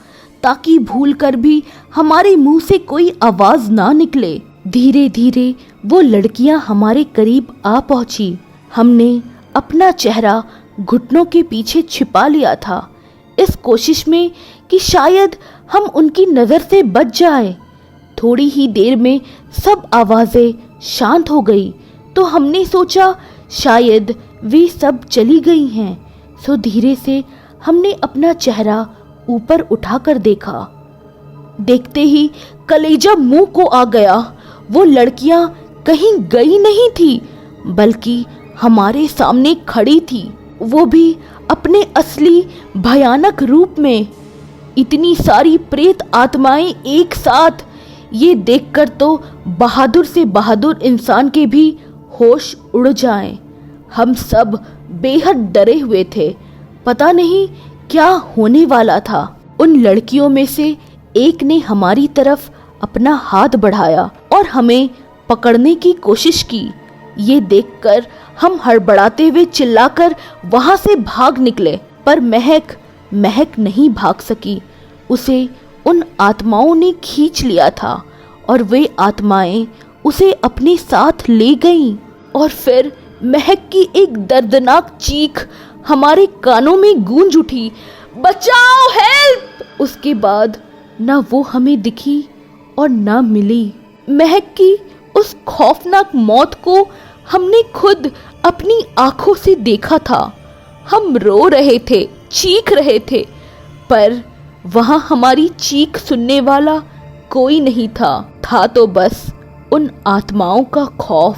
ताकि भूलकर भी हमारे मुंह से कोई आवाज ना निकले। धीरे धीरे वो लड़कियां हमारे करीब आ पहुंची। हमने अपना चेहरा घुटनों के पीछे छिपा लिया था, इस कोशिश में कि शायद हम उनकी नज़र से बच जाए। थोड़ी ही देर में सब आवाज़ें शांत हो गई, तो हमने सोचा शायद वे सब चली गई हैं। सो धीरे से हमने अपना चेहरा ऊपर उठाकर देखा। देखते ही कलेजा मुंह को आ गया। वो लड़कियां कहीं गई नहीं थी, बल्कि हमारे सामने खड़ी थी, वो भी अपने असली भयानक रूप में। इतनी सारी प्रेत आत्माएं एक साथ, ये देखकर तो बहादुर से बहादुर इंसान के भी होश उड़ जाएं। हम सब बेहद डरे हुए थे, पता नहीं क्या होने वाला था। उन लड़कियों में से एक ने हमारी तरफ अपना हाथ बढ़ाया और हमें पकड़ने की कोशिश की। ये देखकर हम हड़बड़ाते हुए चिल्लाकर वहां से भाग निकले। पर महक नहीं भाग सकी। उसे उन आत्माओं ने खींच लिया था और वे आत्माएं उसे अपने साथ ले गईं। और फिर महक की एक दर्दनाक चीख हमारे कानों में गूंज उठी, बचाओ, हेल्प। उसके बाद ना वो हमें दिखी और ना मिली। महक की उस खौफनाक मौत को हमने खुद अपनी आंखों से देखा था। हम रो रहे थे, चीख रहे थे, पर वहां हमारी चीख सुनने वाला कोई नहीं था तो बस उन आत्माओं का खौफ।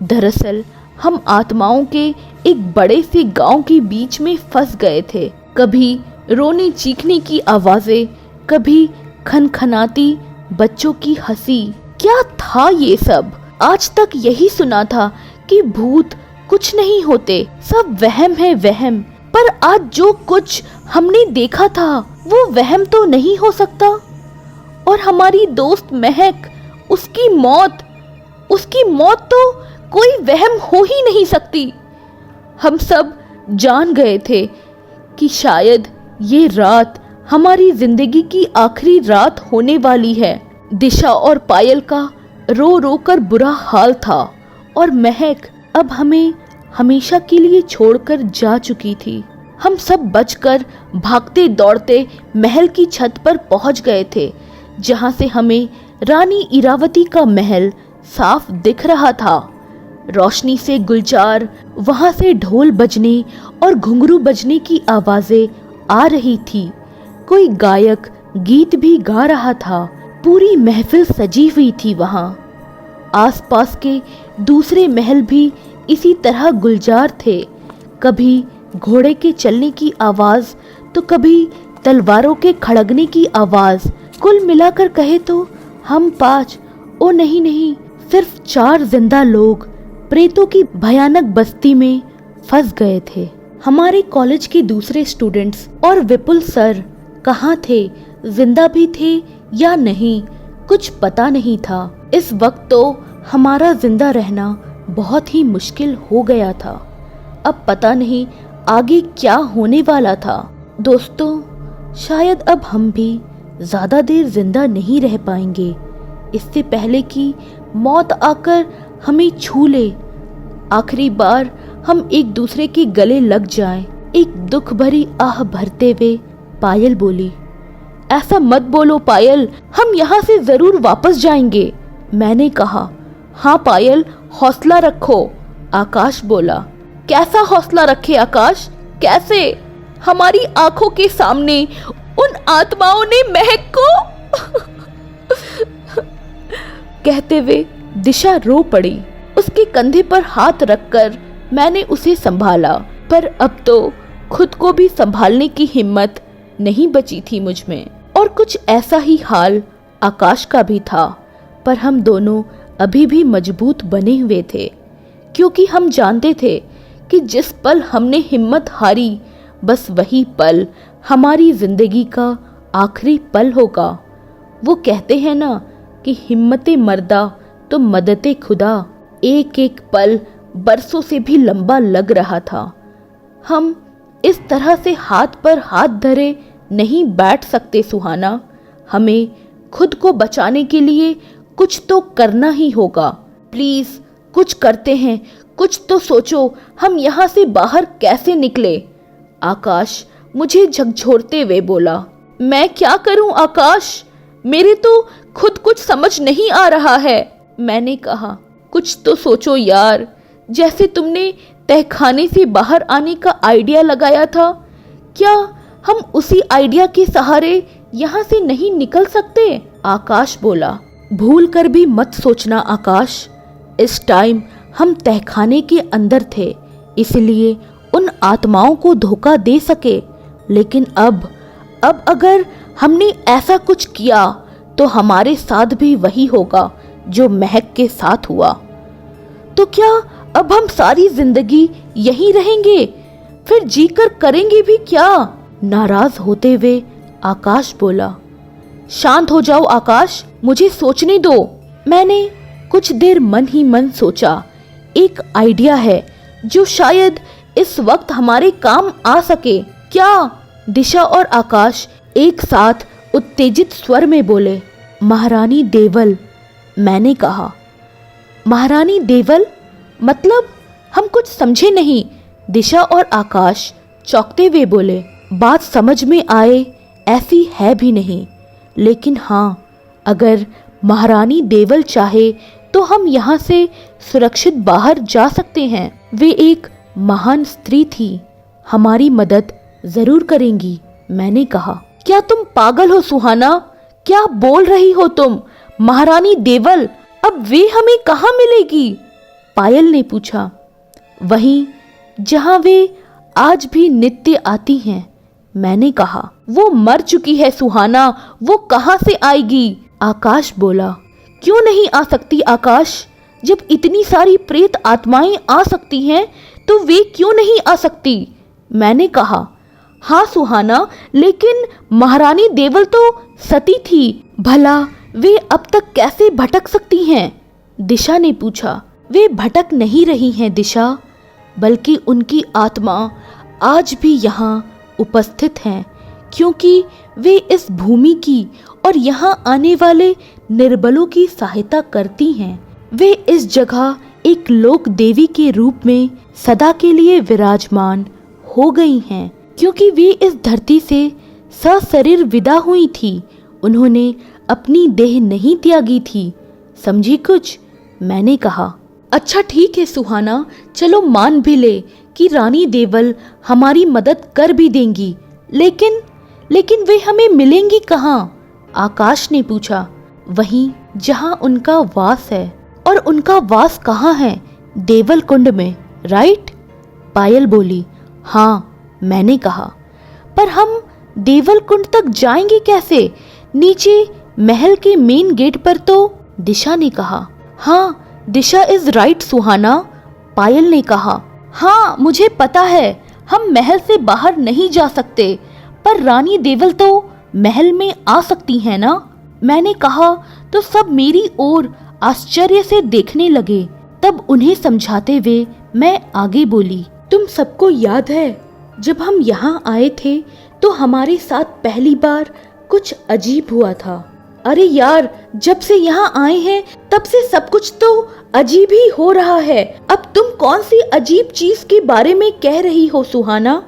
दरअसल हम आत्माओं के एक बड़े से गांव के बीच में फंस गए थे। कभी रोने चीखने की आवाजें, कभी खनखनाती बच्चों की हंसी। क्या था ये सब? आज तक यही सुना था कि भूत कुछ नहीं होते, सब वहम है वहम। पर आज जो कुछ हमने देखा था वो वहम तो नहीं हो सकता। और हमारी दोस्त महक, उसकी मौत तो कोई वहम हो ही नहीं सकती। हम सब जान गए थे कि शायद ये रात हमारी जिंदगी की आखिरी रात होने वाली है। दिशा और पायल का रो रो कर बुरा हाल था और महक अब हमें हमेशा के लिए छोड़कर जा चुकी थी। हम सब बचकर भागते दौड़ते महल की छत पर पहुंच गए थे, जहां से हमें रानी इरावती का महल साफ दिख रहा था। रोशनी से गुलजार, वहां से ढोल बजने और घुंघरू बजने की आवाजें आ रही थी। कोई गायक गीत भी गा रहा था। पूरी महफिल सजी हुई थी वहां। आसपास के दूसरे महल भी इसी तरह गुलजार थे। कभी घोड़े के चलने की आवाज तो कभी तलवारों के खड़गने की आवाज। कुल मिलाकर कहे तो हम 5, ओ नहीं, सिर्फ 4 जिंदा लोग प्रेतों की भयानक बस्ती में फंस गए थे। हमारे कॉलेज के दूसरे स्टूडेंट्स और विपुल सर कहाँ थे, जिंदा भी थे या नहीं, कुछ पता नहीं था। इस वक्त तो हमारा जिंदा रहना बहुत ही मुश्किल हो गया था। अब पता नहीं आगे क्या होने वाला था। दोस्तों, शायद अब हम भी ज्यादा देर जिंदा नहीं रह पाएंगे। इससे पहले कि मौत आकर हमें छू ले, आखिरी बार हम एक दूसरे के गले लग जाएं। एक दुख भरी आह भरते हुए पायल बोली, ऐसा मत बोलो पायल, हम यहाँ से जरूर वापस जाएंगे। मैंने कहा, हाँ पायल, हौसला रखो। आकाश बोला, कैसा हौसला रखे आकाश, कैसे? हमारी आंखों के सामने उन आत्माओं ने महक को कहते हुए दिशा रो पड़ी। उसके कंधे पर हाथ रखकर मैंने उसे संभाला, पर अब तो खुद को भी संभालने की हिम्मत नहीं बची थी मुझ में। और कुछ ऐसा ही हाल आकाश का भी था, पर हम दोनों अभी भी मजबूत बने हुए थे, क्योंकि हम जानते थे कि जिस पल हमने हिम्मत हारी, बस वही पल हमारी जिंदगी का आखिरी पल होगा। वो कहते हैं ना कि हिम्मते मर्दा तो मदते खुदा। एक एक पल बरसों से भी लंबा लग रहा था। हम इस तरह से हाथ पर हाथ धरे नहीं बैठ सकते सुहाना। हमें खुद को बचाने के लिए कुछ तो करना ही होगा। प्लीज कुछ करते हैं, कुछ तो सोचो, हम यहाँ से बाहर कैसे निकले? आकाश मुझे झकझोरते हुए बोला। मैं क्या करूं आकाश, मेरे तो खुद कुछ समझ नहीं आ रहा है। मैंने कहा, कुछ तो सोचो यार, जैसे तुमने तहखाने से बाहर आने का आइडिया लगाया था, क्या हम उसी आइडिया के सहारे यहाँ से नहीं निकल सकते? आकाश बोला, भूल कर भी मत सोचना आकाश, इस टाइम हम तहखाने के अंदर थे, इसलिए उन आत्माओं को धोखा दे सके। लेकिन अब अगर हमने ऐसा कुछ किया तो हमारे साथ भी वही होगा जो महक के साथ हुआ। तो क्या अब हम सारी जिंदगी यहीं रहेंगे? फिर जीकर करेंगे भी क्या? नाराज होते हुए आकाश बोला। शांत हो जाओ आकाश, मुझे सोचने दो। मैंने कुछ देर मन ही मन सोचा। एक आइडिया है जो शायद इस वक्त हमारे काम आ सके। क्या? दिशा और आकाश एक साथ उत्तेजित स्वर में बोले। महारानी देवल, मैंने कहा। महारानी देवल मतलब? हम कुछ समझे नहीं। दिशा और आकाश चौंकते हुए बोले। बात समझ में आए ऐसी है भी नहीं, लेकिन हाँ, अगर महारानी देवल चाहे तो हम यहाँ से सुरक्षित बाहर जा सकते हैं। वे एक महान स्त्री थी, हमारी मदद जरूर करेंगी, मैंने कहा। क्या तुम पागल हो सुहाना? क्या बोल रही हो तुम? महारानी देवल, अब वे हमें कहाँ मिलेगी? पायल ने पूछा। वहीं जहाँ वे आज भी नित्य आती हैं, मैंने कहा। वो मर चुकी है सुहाना, वो कहाँ से आएगी? आकाश बोला। क्यों नहीं आ सकती आकाश? जब इतनी सारी प्रेत आत्माएं आ सकती हैं तो वे क्यों नहीं आ सकती? मैंने कहा। हाँ सुहाना, लेकिन महारानी देवल तो सती थी, भला वे अब तक कैसे भटक सकती हैं? दिशा ने पूछा। वे भटक नहीं रही हैं दिशा, बल्कि उनकी आत्मा आज भी यहाँ उपस्थित हैं, क्योंकि वे इस भूमि की और यहाँ आने वाले निर्बलों की सहायता करती हैं। वे इस जगह एक लोक देवी के रूप में सदा के लिए विराजमान हो गई हैं, क्योंकि वे इस धरती से सशरीर विदा हुई थी। उन्होंने अपनी देह नहीं त्यागी थी, समझी कुछ? मैंने कहा। अच्छा ठीक है सुहाना, चलो मान भी ले कि रानी देवल हमारी मदद कर भी देंगी, लेकिन वे हमें मिलेंगी कहाँ? आकाश ने पूछा। वहीं जहाँ उनका वास है। और उनका वास कहाँ है? देवल कुंड में, राइट? पायल बोली। हाँ, मैंने कहा। पर हम देवल कुंड तक जाएंगे कैसे? नीचे महल के मेन गेट पर तो? दिशा ने कहा। हाँ, दिशा इज राइट सुहाना, पायल ने कहा। हाँ, मुझे पता है हम महल से बाहर नहीं जा सकते, पर रानी देवल तो महल में आ सकती है ना? मैंने कहा तो सब मेरी ओर आश्चर्य से देखने लगे। तब उन्हें समझाते हुए मैं आगे बोली। तुम सबको याद है जब हम यहाँ आए थे तो हमारे साथ पहली बार कुछ अजीब हुआ था। अरे यार, जब से यहाँ आए हैं तब से सब कुछ तो अजीब ही हो रहा है। अब तुम कौन सी अजीब चीज के बारे में कह रही हो सुहाना?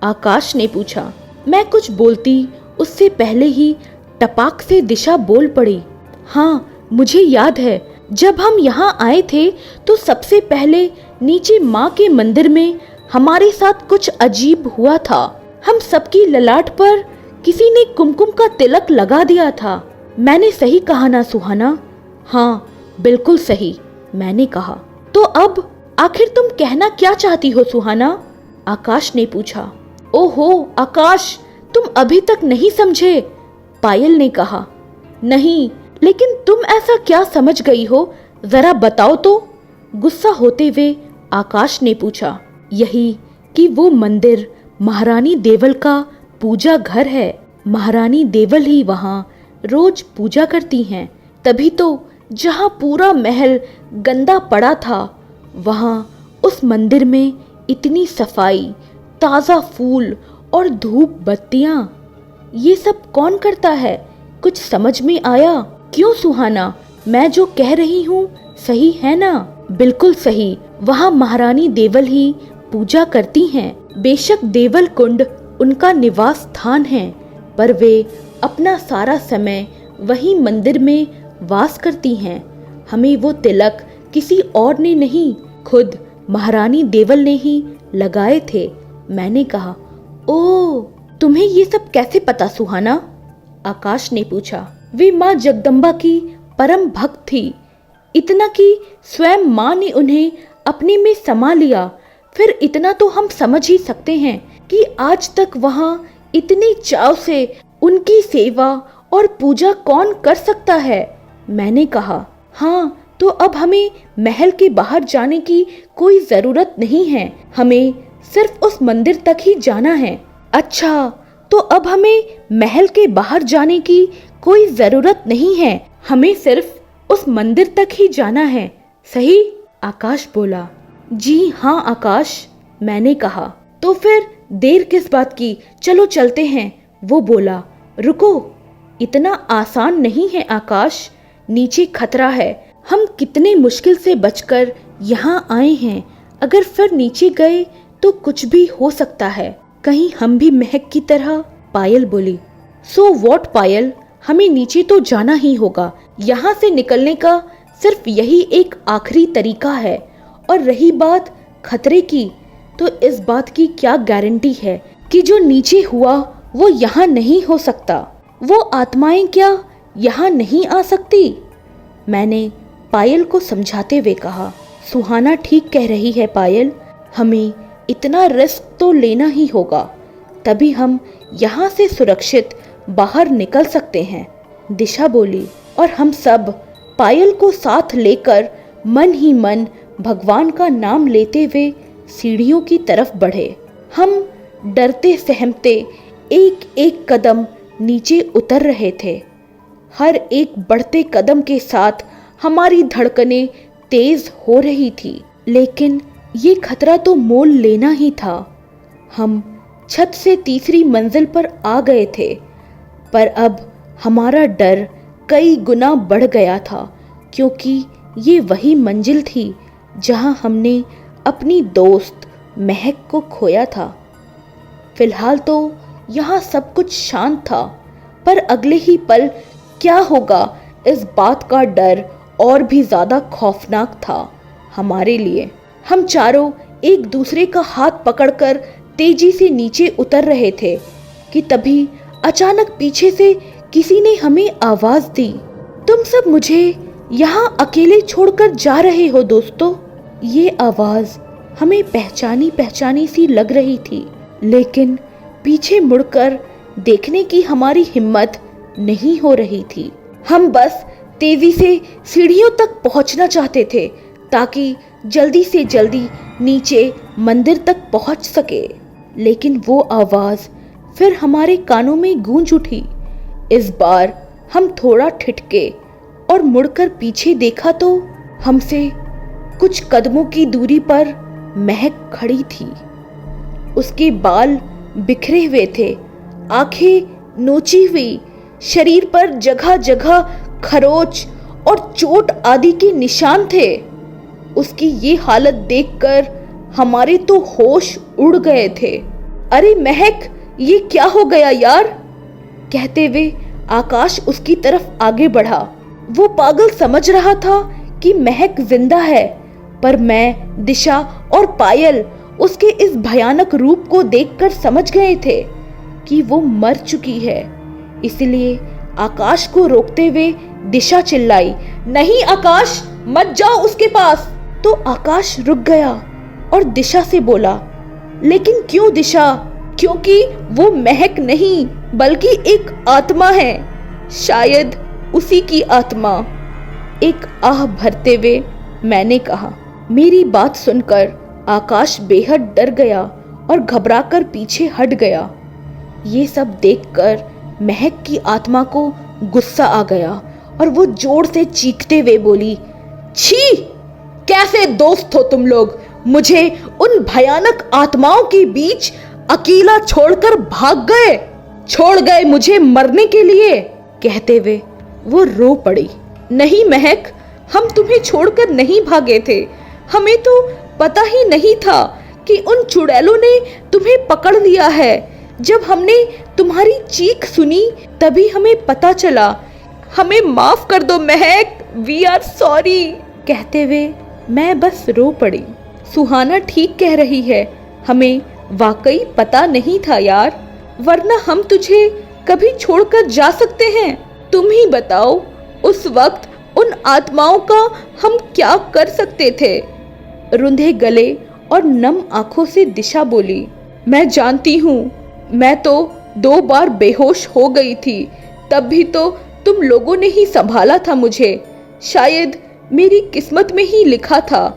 आकाश ने पूछा। मैं कुछ बोलती उससे पहले ही टपाक से दिशा बोल पड़ी। हाँ, मुझे याद है जब हम यहाँ आए थे तो सबसे पहले नीचे माँ के मंदिर में हमारे साथ कुछ अजीब हुआ था। हम सबकी ललाट पर किसी ने कुमकुम का तिलक लगा दिया था। मैंने सही कहा ना सुहाना? हाँ, बिल्कुल सही, मैंने कहा। तो अब आखिर तुम कहना क्या चाहती हो सुहाना? आकाश ने पूछा। ओहो आकाश, तुम अभी तक नहीं समझे, पायल ने कहा। नहीं, लेकिन तुम ऐसा क्या समझ गई हो, जरा बताओ तो, गुस्सा होते हुए आकाश ने पूछा। यही कि वो मंदिर महारानी देवल का पूजा घर है। महारानी देवल ही वहाँ रोज पूजा करती हैं। तभी तो जहाँ पूरा महल गंदा पड़ा था, वहाँ उस मंदिर में इतनी सफाई, ताज़ा फूल और धूप बत्तियाँ, ये सब कौन करता है? कुछ समझ में आया? क्यों सुहाना, मैं जो कह रही हूँ सही है ना? बिल्कुल सही, वहाँ महारानी देवल ही पूजा करती हैं। बेशक देवल कुंड उनका निवास स्थान है, पर वे अपना सारा समय वही मंदिर में वास करती हैं। हमें वो तिलक किसी और ने नहीं, खुद महारानी देवल ने ही लगाए थे, मैंने कहा। ओह, तुम्हें ये सब कैसे पता सुहाना? आकाश ने पूछा। वे माँ जगदम्बा की परम भक्त थी, इतना कि स्वयं माँ ने उन्हें अपने में समा लिया। फिर इतना तो हम समझ ही सकते हैं कि आज तक वहाँ इतने चाव से उनकी सेवा और पूजा कौन कर सकता है, मैंने कहा। हाँ, तो अब हमें महल के बाहर जाने की कोई जरूरत नहीं है, हमें सिर्फ उस मंदिर तक ही जाना है। अच्छा, तो अब हमें महल के बाहर जाने की कोई जरूरत नहीं है, हमें सिर्फ उस मंदिर तक ही जाना है, सही? आकाश बोला। जी हाँ आकाश, मैंने कहा। तो फिर देर किस बात की, चलो चलते हैं। वो बोला, रुको, इतना आसान नहीं है आकाश, नीचे खतरा है। हम कितने मुश्किल से बचकर यहाँ आए हैं, अगर फिर नीचे गए तो कुछ भी हो सकता है, कहीं हम भी महक की तरह। पायल बोली, सो व्हाट पायल, हमें नीचे तो जाना ही होगा। यहाँ से निकलने का सिर्फ यही एक आखिरी तरीका है। और रही बात खतरे की, तो इस बात की क्या गारंटी है कि जो नीचे हुआ वो यहाँ नहीं हो सकता? वो आत्माएं क्या यहाँ नहीं आ सकती? मैंने पायल को समझाते हुए कहा, सुहाना ठीक कह रही है पायल, हमें इतना रिस्क तो लेना ही होगा, तभी हम यहाँ से सुरक्षित बाहर निकल सकते हैं। दिशा बोली, और हम सब पायल को साथ लेकर मन ही मन भगवान का नाम लेते हुए सीढ़ियों की तरफ बढ़े। हम डरते सहमते एक एक कदम नीचे उतर रहे थे। हर एक बढ़ते कदम के साथ हमारी धड़कनें तेज हो रही थी, लेकिन ये खतरा तो मोल लेना ही था। हम छत से तीसरी मंजिल पर आ गए थे, पर अब हमारा डर कई गुना बढ़ गया था, क्योंकि ये वही मंजिल थी जहां हमने अपनी दोस्त महक को खोया था। फिलहाल तो यहाँ सब कुछ शांत था, पर अगले ही पल क्या होगा इस बात का डर और भी ज्यादा खौफनाक था हमारे लिए। हम चारों एक दूसरे का हाथ पकड़कर तेजी से नीचे उतर रहे थे कि तभी अचानक पीछे से किसी ने हमें आवाज दी, तुम सब मुझे यहाँ अकेले छोड़कर जा रहे हो दोस्तों। ये आवाज हमें पहचानी पहचानी सी लग रही थी, लेकिन पीछे मुड़कर देखने की हमारी हिम्मत नहीं हो रही थी। हम बस तेजी से सीढ़ियों तक पहुंचना चाहते थे ताकि जल्दी से जल्दी नीचे मंदिर तक पहुंच सके, लेकिन वो आवाज फिर हमारे कानों में गूंज उठी। इस बार हम थोड़ा ठिठके और मुड़कर पीछे देखा तो हमसे कुछ कदमों की दूरी पर महक खड़ी थी। उसके बाल बिखरे हुए थे, आंखें नोची हुई, शरीर पर जगह जगह खरोच और चोट आदि के निशान थे। उसकी ये हालत देखकर हमारे तो होश उड़ गए थे। अरे महक, ये क्या हो गया यार? कहते हुए आकाश उसकी तरफ आगे बढ़ा। वो पागल समझ रहा था कि महक जिंदा है, पर मैं, दिशा और पायल उसके इस भयानक रूप को देखकर समझ गए थे कि वो मर चुकी है। इसलिए आकाश को रोकते हुए दिशा चिल्लाई, नहीं आकाश, मत जाओ उसके पास। तो आकाश रुक गया और दिशा से बोला, लेकिन क्यों दिशा? क्योंकि वो महक नहीं बल्कि एक आत्मा है, शायद उसी की आत्मा। एक आह भरते हुए मैंने कहा। मेरी बात सुनकर आकाश बेहद डर गया और घबराकर पीछे हट गया। ये सब देखकर महक की आत्मा को गुस्सा आ गया और वो जोर से चीखते हुए बोली, छी, कैसे दोस्त हो तुम लोग? मुझे उन भयानक आत्माओं के बीच अकेला छोड़कर भाग गए, छोड़ गए मुझे मरने के लिए। कहते हुए वो रो पड़ी। नहीं महक, हम तुम्हें छोड़कर नहीं भागे थे, हमें तो पता ही नहीं था कि उन चुड़ैलों ने तुम्हें पकड़ लिया है। जब हमने तुम्हारी चीख सुनी तभी हमें पता चला। हमें माफ कर दो महक, वी आर सॉरी। कहते हुए मैं बस रो पड़ी। सुहाना ठीक कह रही है, हमें वाकई पता नहीं था यार, वरना हम तुझे कभी छोड़कर जा सकते हैं। तुम ही बताओ उस वक्त उन आत्माओं का हम क्या कर सकते थे? रुंधे गले और नम आंखों से दिशा बोली, मैं जानती हूँ, मैं तो 2 बार बेहोश हो गई थी, तब भी तो तुम लोगों ने ही संभाला था मुझे। शायद मेरी किस्मत में ही लिखा था।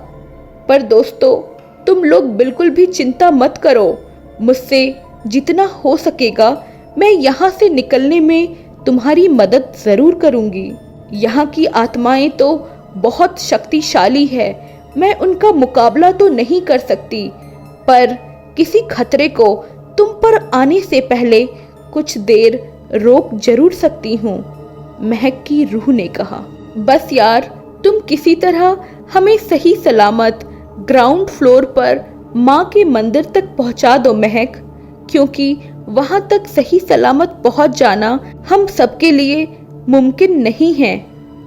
पर दोस्तों, तुम लोग बिल्कुल भी चिंता मत करो, मुझसे जितना हो सकेगा मैं यहाँ से निकलने में तुम्हारी मदद जरूर करूँगी। यहाँ की आत्माएं तो बहुत शक्तिशाली है, मैं उनका मुकाबला तो नहीं कर सकती, पर किसी खतरे को पर आने से पहले कुछ देर रोक जरूर सकती हूँ, महक की रूह ने कहा। बस यार, तुम किसी तरह हमें सही सलामत ग्राउंड फ्लोर पर माँ के मंदिर तक पहुँचा दो महक, क्योंकि वहाँ तक सही सलामत पहुँच जाना हम सबके लिए मुमकिन नहीं है।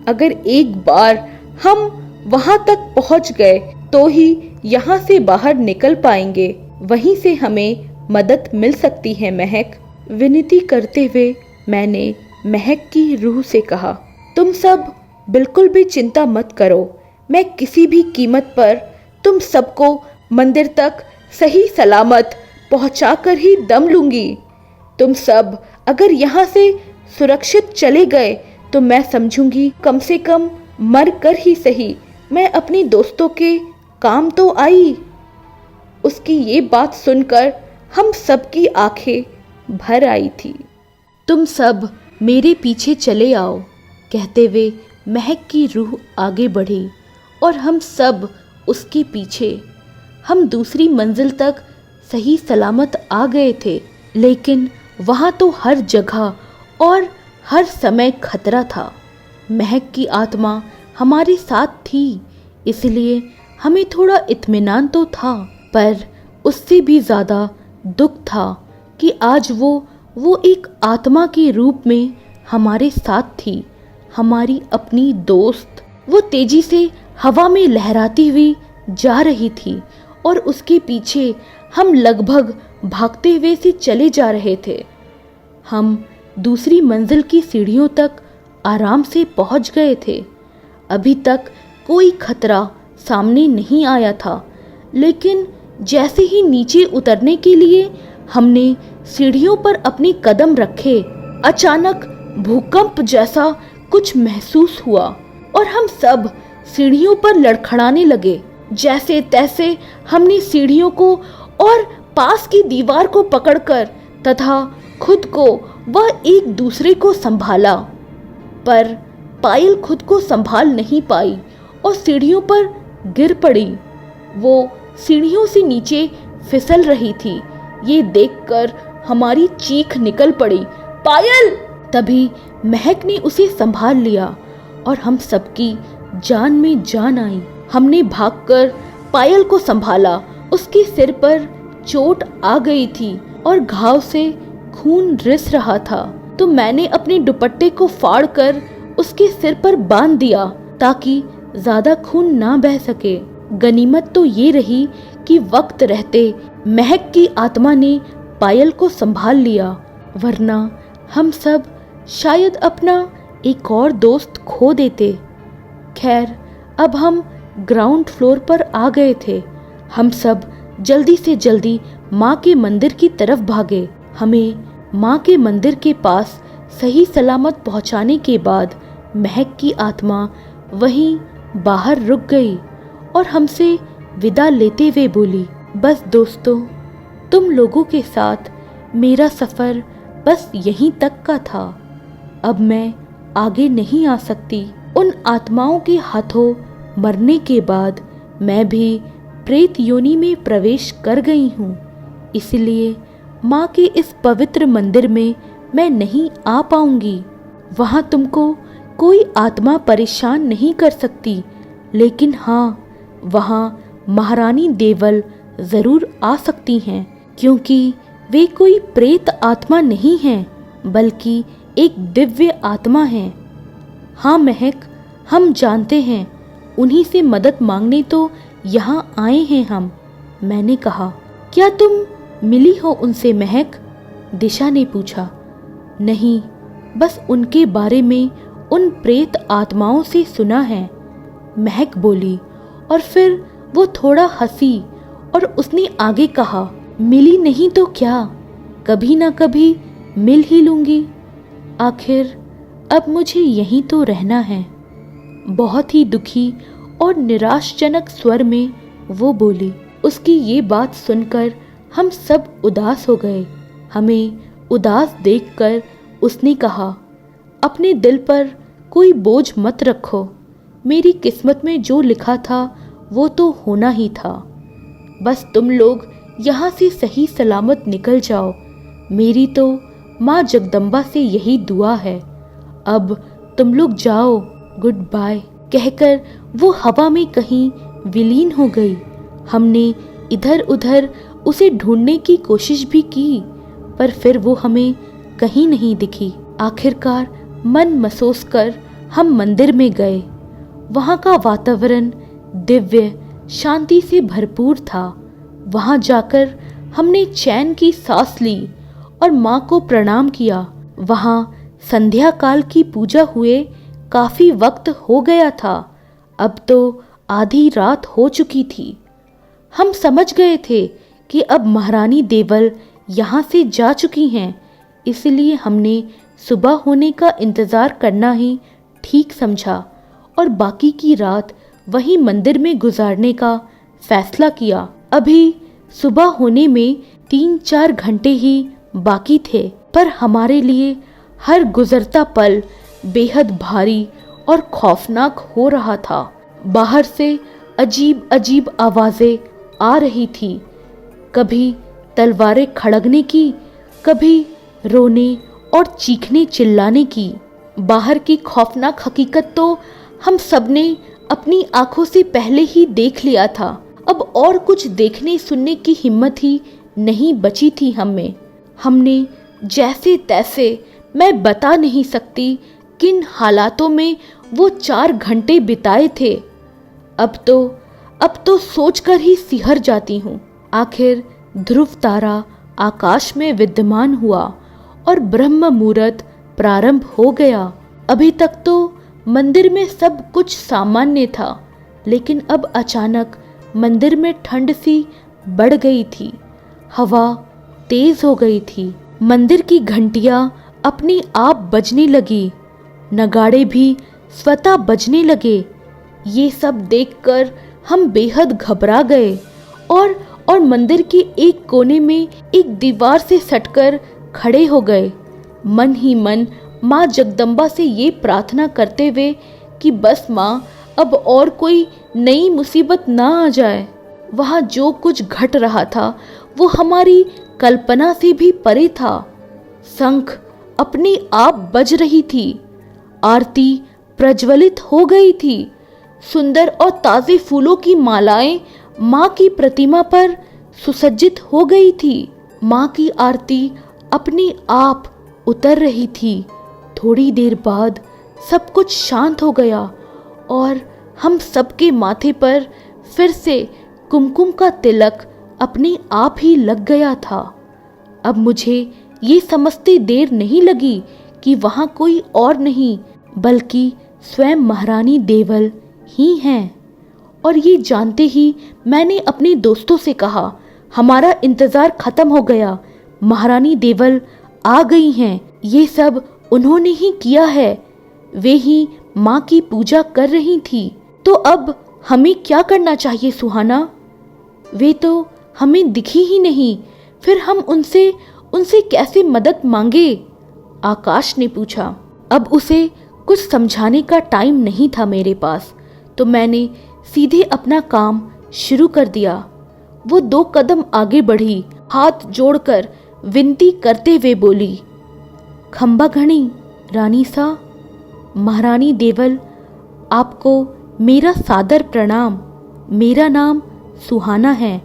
अगर एक बार हम वहाँ तक पहुँच गए तो ही यहाँ से बाहर निकल पाएंगे, वहीं से हमें मदद मिल सकती है महक। विनती करते हुए मैंने महक की रूह से कहा, तुम सब बिल्कुल भी चिंता मत करो, मैं किसी भी कीमत पर तुम सबको मंदिर तक सही सलामत पहुंचाकर ही दम लूंगी। तुम सब अगर यहाँ से सुरक्षित चले गए तो मैं समझूंगी कम से कम मर कर ही सही मैं अपने दोस्तों के काम तो आई। उसकी ये बात सुनकर हम सबकी आंखें भर आई थी। तुम सब मेरे पीछे चले आओ, कहते हुए महक की रूह आगे बढ़ी और हम सब उसके पीछे। हम दूसरी मंजिल तक सही सलामत आ गए थे, लेकिन वहाँ तो हर जगह और हर समय खतरा था। महक की आत्मा हमारे साथ थी, इसलिए हमें थोड़ा इत्मीनान तो था, पर उससे भी ज़्यादा दुख था कि आज वो एक आत्मा के रूप में हमारे साथ थी, हमारी अपनी दोस्त। वो तेजी से हवा में लहराती हुई जा रही थी और उसके पीछे हम लगभग भागते हुए से चले जा रहे थे। हम दूसरी मंजिल की सीढ़ियों तक आराम से पहुंच गए थे। अभी तक कोई खतरा सामने नहीं आया था, लेकिन जैसे ही नीचे उतरने के लिए हमने सीढ़ियों पर अपने कदम रखे, अचानक भूकंप जैसा कुछ महसूस हुआ और हम सब सीढ़ियों पर लड़खड़ाने लगे। जैसे तैसे हमने सीढ़ियों को और पास की दीवार को पकड़कर तथा खुद को व एक दूसरे को संभाला, पर पायल खुद को संभाल नहीं पाई और सीढ़ियों पर गिर पड़ी। वो सीढ़ियों से नीचे फिसल रही थी। ये देखकर हमारी चीख निकल पड़ी, पायल! तभी महक ने उसे संभाल लिया और हम सबकी जान में जान आई। हमने भागकर पायल को संभाला। उसके सिर पर चोट आ गई थी और घाव से खून रिस रहा था, तो मैंने अपने दुपट्टे को फाड़कर उसके सिर पर बांध दिया ताकि ज्यादा खून ना बह सके। गनीमत तो ये रही कि वक्त रहते महक की आत्मा ने पायल को संभाल लिया, वरना हम सब शायद अपना एक और दोस्त खो देते। खैर, अब हम ग्राउंड फ्लोर पर आ गए थे। हम सब जल्दी से जल्दी माँ के मंदिर की तरफ भागे। हमें माँ के मंदिर के पास सही सलामत पहुँचाने के बाद महक की आत्मा वहीं बाहर रुक गई और हमसे विदा लेते हुए बोली, बस दोस्तों, तुम लोगों के साथ मेरा सफ़र बस यहीं तक का था। अब मैं आगे नहीं आ सकती। उन आत्माओं के हाथों मरने के बाद मैं भी प्रेत योनि में प्रवेश कर गई हूँ, इसलिए माँ के इस पवित्र मंदिर में मैं नहीं आ पाऊंगी। वहाँ तुमको कोई आत्मा परेशान नहीं कर सकती, लेकिन हाँ, वहाँ महारानी देवल ज़रूर आ सकती हैं, क्योंकि वे कोई प्रेत आत्मा नहीं हैं, बल्कि एक दिव्य आत्मा हैं। हाँ महक, हम जानते हैं, उन्हीं से मदद मांगने तो यहाँ आए हैं हम। मैंने कहा, क्या तुम मिली हो उनसे महक? दिशा ने पूछा। नहीं, बस उनके बारे में उन प्रेत आत्माओं से सुना है, महक बोली। और फिर वो थोड़ा हंसी और उसने आगे कहा, मिली नहीं तो क्या, कभी ना कभी मिल ही लूँगी। आखिर अब मुझे यहीं तो रहना है। बहुत ही दुखी और निराशजनक स्वर में वो बोली। उसकी ये बात सुनकर हम सब उदास हो गए। हमें उदास देखकर उसने कहा, अपने दिल पर कोई बोझ मत रखो, मेरी किस्मत में जो लिखा था वो तो होना ही था। बस तुम लोग यहाँ से सही सलामत निकल जाओ, मेरी तो माँ जगदम्बा से यही दुआ है। अब तुम लोग जाओ, गुड बाय कहकर वो हवा में कहीं विलीन हो गई। हमने इधर उधर उसे ढूंढने की कोशिश भी की, पर फिर वो हमें कहीं नहीं दिखी। आखिरकार मन मसोस कर हम मंदिर में गए। वहाँ का वातावरण दिव्य शांति से भरपूर था। वहाँ जाकर हमने चैन की सांस ली और माँ को प्रणाम किया। वहाँ संध्या काल की पूजा हुए काफी वक्त हो गया था। अब तो आधी रात हो चुकी थी। हम समझ गए थे कि अब महारानी देवल यहाँ से जा चुकी हैं, इसलिए हमने सुबह होने का इंतज़ार करना ही ठीक समझा और बाकी की रात वहीं मंदिर में गुजारने का फैसला किया। अभी सुबह होने में 3-4 घंटे ही बाकी थे, पर हमारे लिए हर गुजरता पल बेहद भारी और खौफनाक हो रहा था। बाहर से अजीब अजीब आवाज़ें आ रही थी, कभी तलवारें खड़कने की, कभी रोने और चीखने चिल्लाने की। बाहर की खौफनाक हकीकत तो हम सबने अपनी आंखों से पहले ही देख लिया था। अब और कुछ देखने सुनने की हिम्मत ही नहीं बची थी हमें। हमने जैसे तैसे, मैं बता नहीं सकती किन हालातों में वो 4 घंटे बिताए थे। अब तो सोचकर ही सिहर जाती हूँ। आखिर ध्रुव तारा आकाश में विद्यमान हुआ और ब्रह्म मुहूर्त प्रारंभ हो गया। अभी तक तो मंदिर में सब कुछ सामान्य था, लेकिन अब अचानक मंदिर में ठंड सी बढ़ गई थी। हवा तेज हो गई थी। मंदिर की घंटियां अपने आप बजने लगी, नगाड़े भी स्वतः बजने लगे। ये सब देखकर हम बेहद घबरा गए और मंदिर के एक कोने में एक दीवार से सटकर खड़े हो गए, मन ही मन माँ जगदम्बा से ये प्रार्थना करते हुए कि बस माँ, अब और कोई नई मुसीबत ना आ जाए। वहाँ जो कुछ घट रहा था वो हमारी कल्पना से भी परे था। शंख अपने आप बज रही थी, आरती प्रज्वलित हो गई थी, सुंदर और ताज़े फूलों की मालाएं माँ की प्रतिमा पर सुसज्जित हो गई थी। माँ की आरती अपने आप उतर रही थी। थोड़ी देर बाद सब कुछ शांत हो गया और हम सबके माथे पर फिर से कुमकुम का तिलक अपने आप ही लग गया था। अब मुझे ये समझते देर नहीं लगी कि वहाँ कोई और नहीं बल्कि स्वयं महारानी देवल ही हैं। और ये जानते ही मैंने अपने दोस्तों से कहा, हमारा इंतज़ार खत्म हो गया, महारानी देवल आ गई हैं। ये सब उन्होंने ही किया है, वे ही माँ की पूजा कर रही थी। तो अब हमें क्या करना चाहिए सुहाना? वे तो हमें दिखी ही नहीं, फिर हम उनसे कैसे मदद मांगे? आकाश ने पूछा। अब उसे कुछ समझाने का टाइम नहीं था मेरे पास, तो मैंने सीधे अपना काम शुरू कर दिया। वो 2 कदम आगे बढ़ी, हाथ जोड़कर विनती करते हुए बोली, खंबा घणी रानी सा, महारानी देवल, आपको मेरा सादर प्रणाम। मेरा नाम सुहाना है।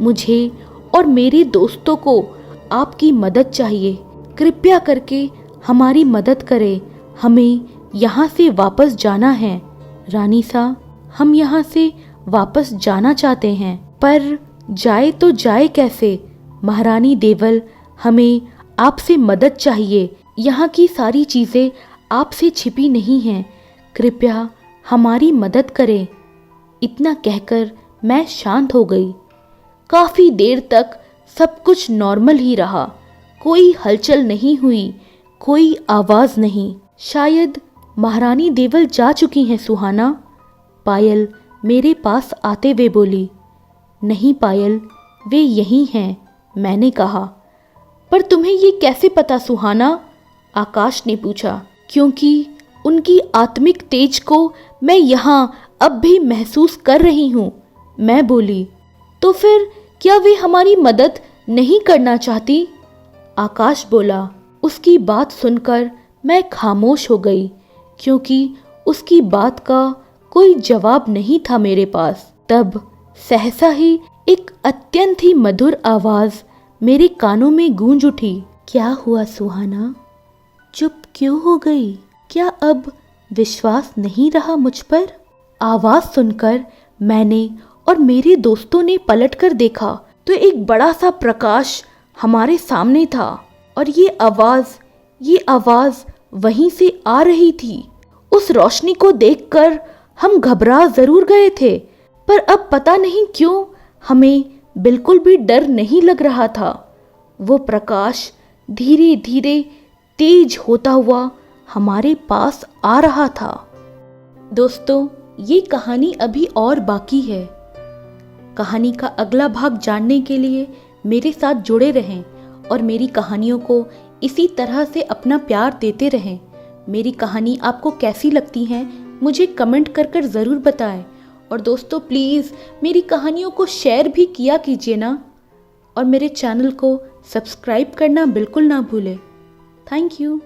मुझे और मेरे दोस्तों को आपकी मदद चाहिए। कृपया करके हमारी मदद करें। हमें यहाँ से वापस जाना है रानी सा, हम यहाँ से वापस जाना चाहते हैं, पर जाए तो जाए कैसे? महारानी देवल, हमें आपसे मदद चाहिए। यहाँ की सारी चीज़ें आपसे छिपी नहीं हैं, कृपया हमारी मदद करें। इतना कहकर मैं शांत हो गई। काफ़ी देर तक सब कुछ नॉर्मल ही रहा, कोई हलचल नहीं हुई, कोई आवाज़ नहीं। शायद महारानी देवल जा चुकी हैं सुहाना, पायल मेरे पास आते हुए बोली। नहीं पायल, वे यहीं हैं, मैंने कहा। पर तुम्हें ये कैसे पता सुहाना? आकाश ने पूछा। क्योंकि उनकी आत्मिक तेज को मैं यहाँ अब भी महसूस कर रही हूँ, मैं बोली। तो फिर क्या वे हमारी मदद नहीं करना चाहती? आकाश बोला। उसकी बात सुनकर मैं खामोश हो गई, क्योंकि उसकी बात का कोई जवाब नहीं था मेरे पास। तब सहसा ही एक अत्यंत ही मधुर आवाज मेरे कानों में गूंज उठी। क्या हुआ सुहाना, चुप क्यों हो गई? क्या अब विश्वास नहीं रहा मुझ पर? आवाज सुनकर मैंने और मेरे दोस्तों ने पलटकर देखा तो एक बड़ा सा प्रकाश हमारे सामने था और ये आवाज वहीं से आ रही थी। उस रोशनी को देखकर हम घबरा जरूर गए थे, पर अब पता नहीं क्यों हमें बिल्कुल भी डर नहीं लग रहा था। वो प्रकाश धीरे धीरे तेज होता हुआ हमारे पास आ रहा था। दोस्तों, ये कहानी अभी और बाकी है। कहानी का अगला भाग जानने के लिए मेरे साथ जुड़े रहें और मेरी कहानियों को इसी तरह से अपना प्यार देते रहें। मेरी कहानी आपको कैसी लगती हैं मुझे कमेंट कर ज़रूर बताएं। और दोस्तों, प्लीज़ मेरी कहानियों को शेयर भी किया कीजिए ना, और मेरे चैनल को सब्सक्राइब करना बिल्कुल ना भूलें। Thank you.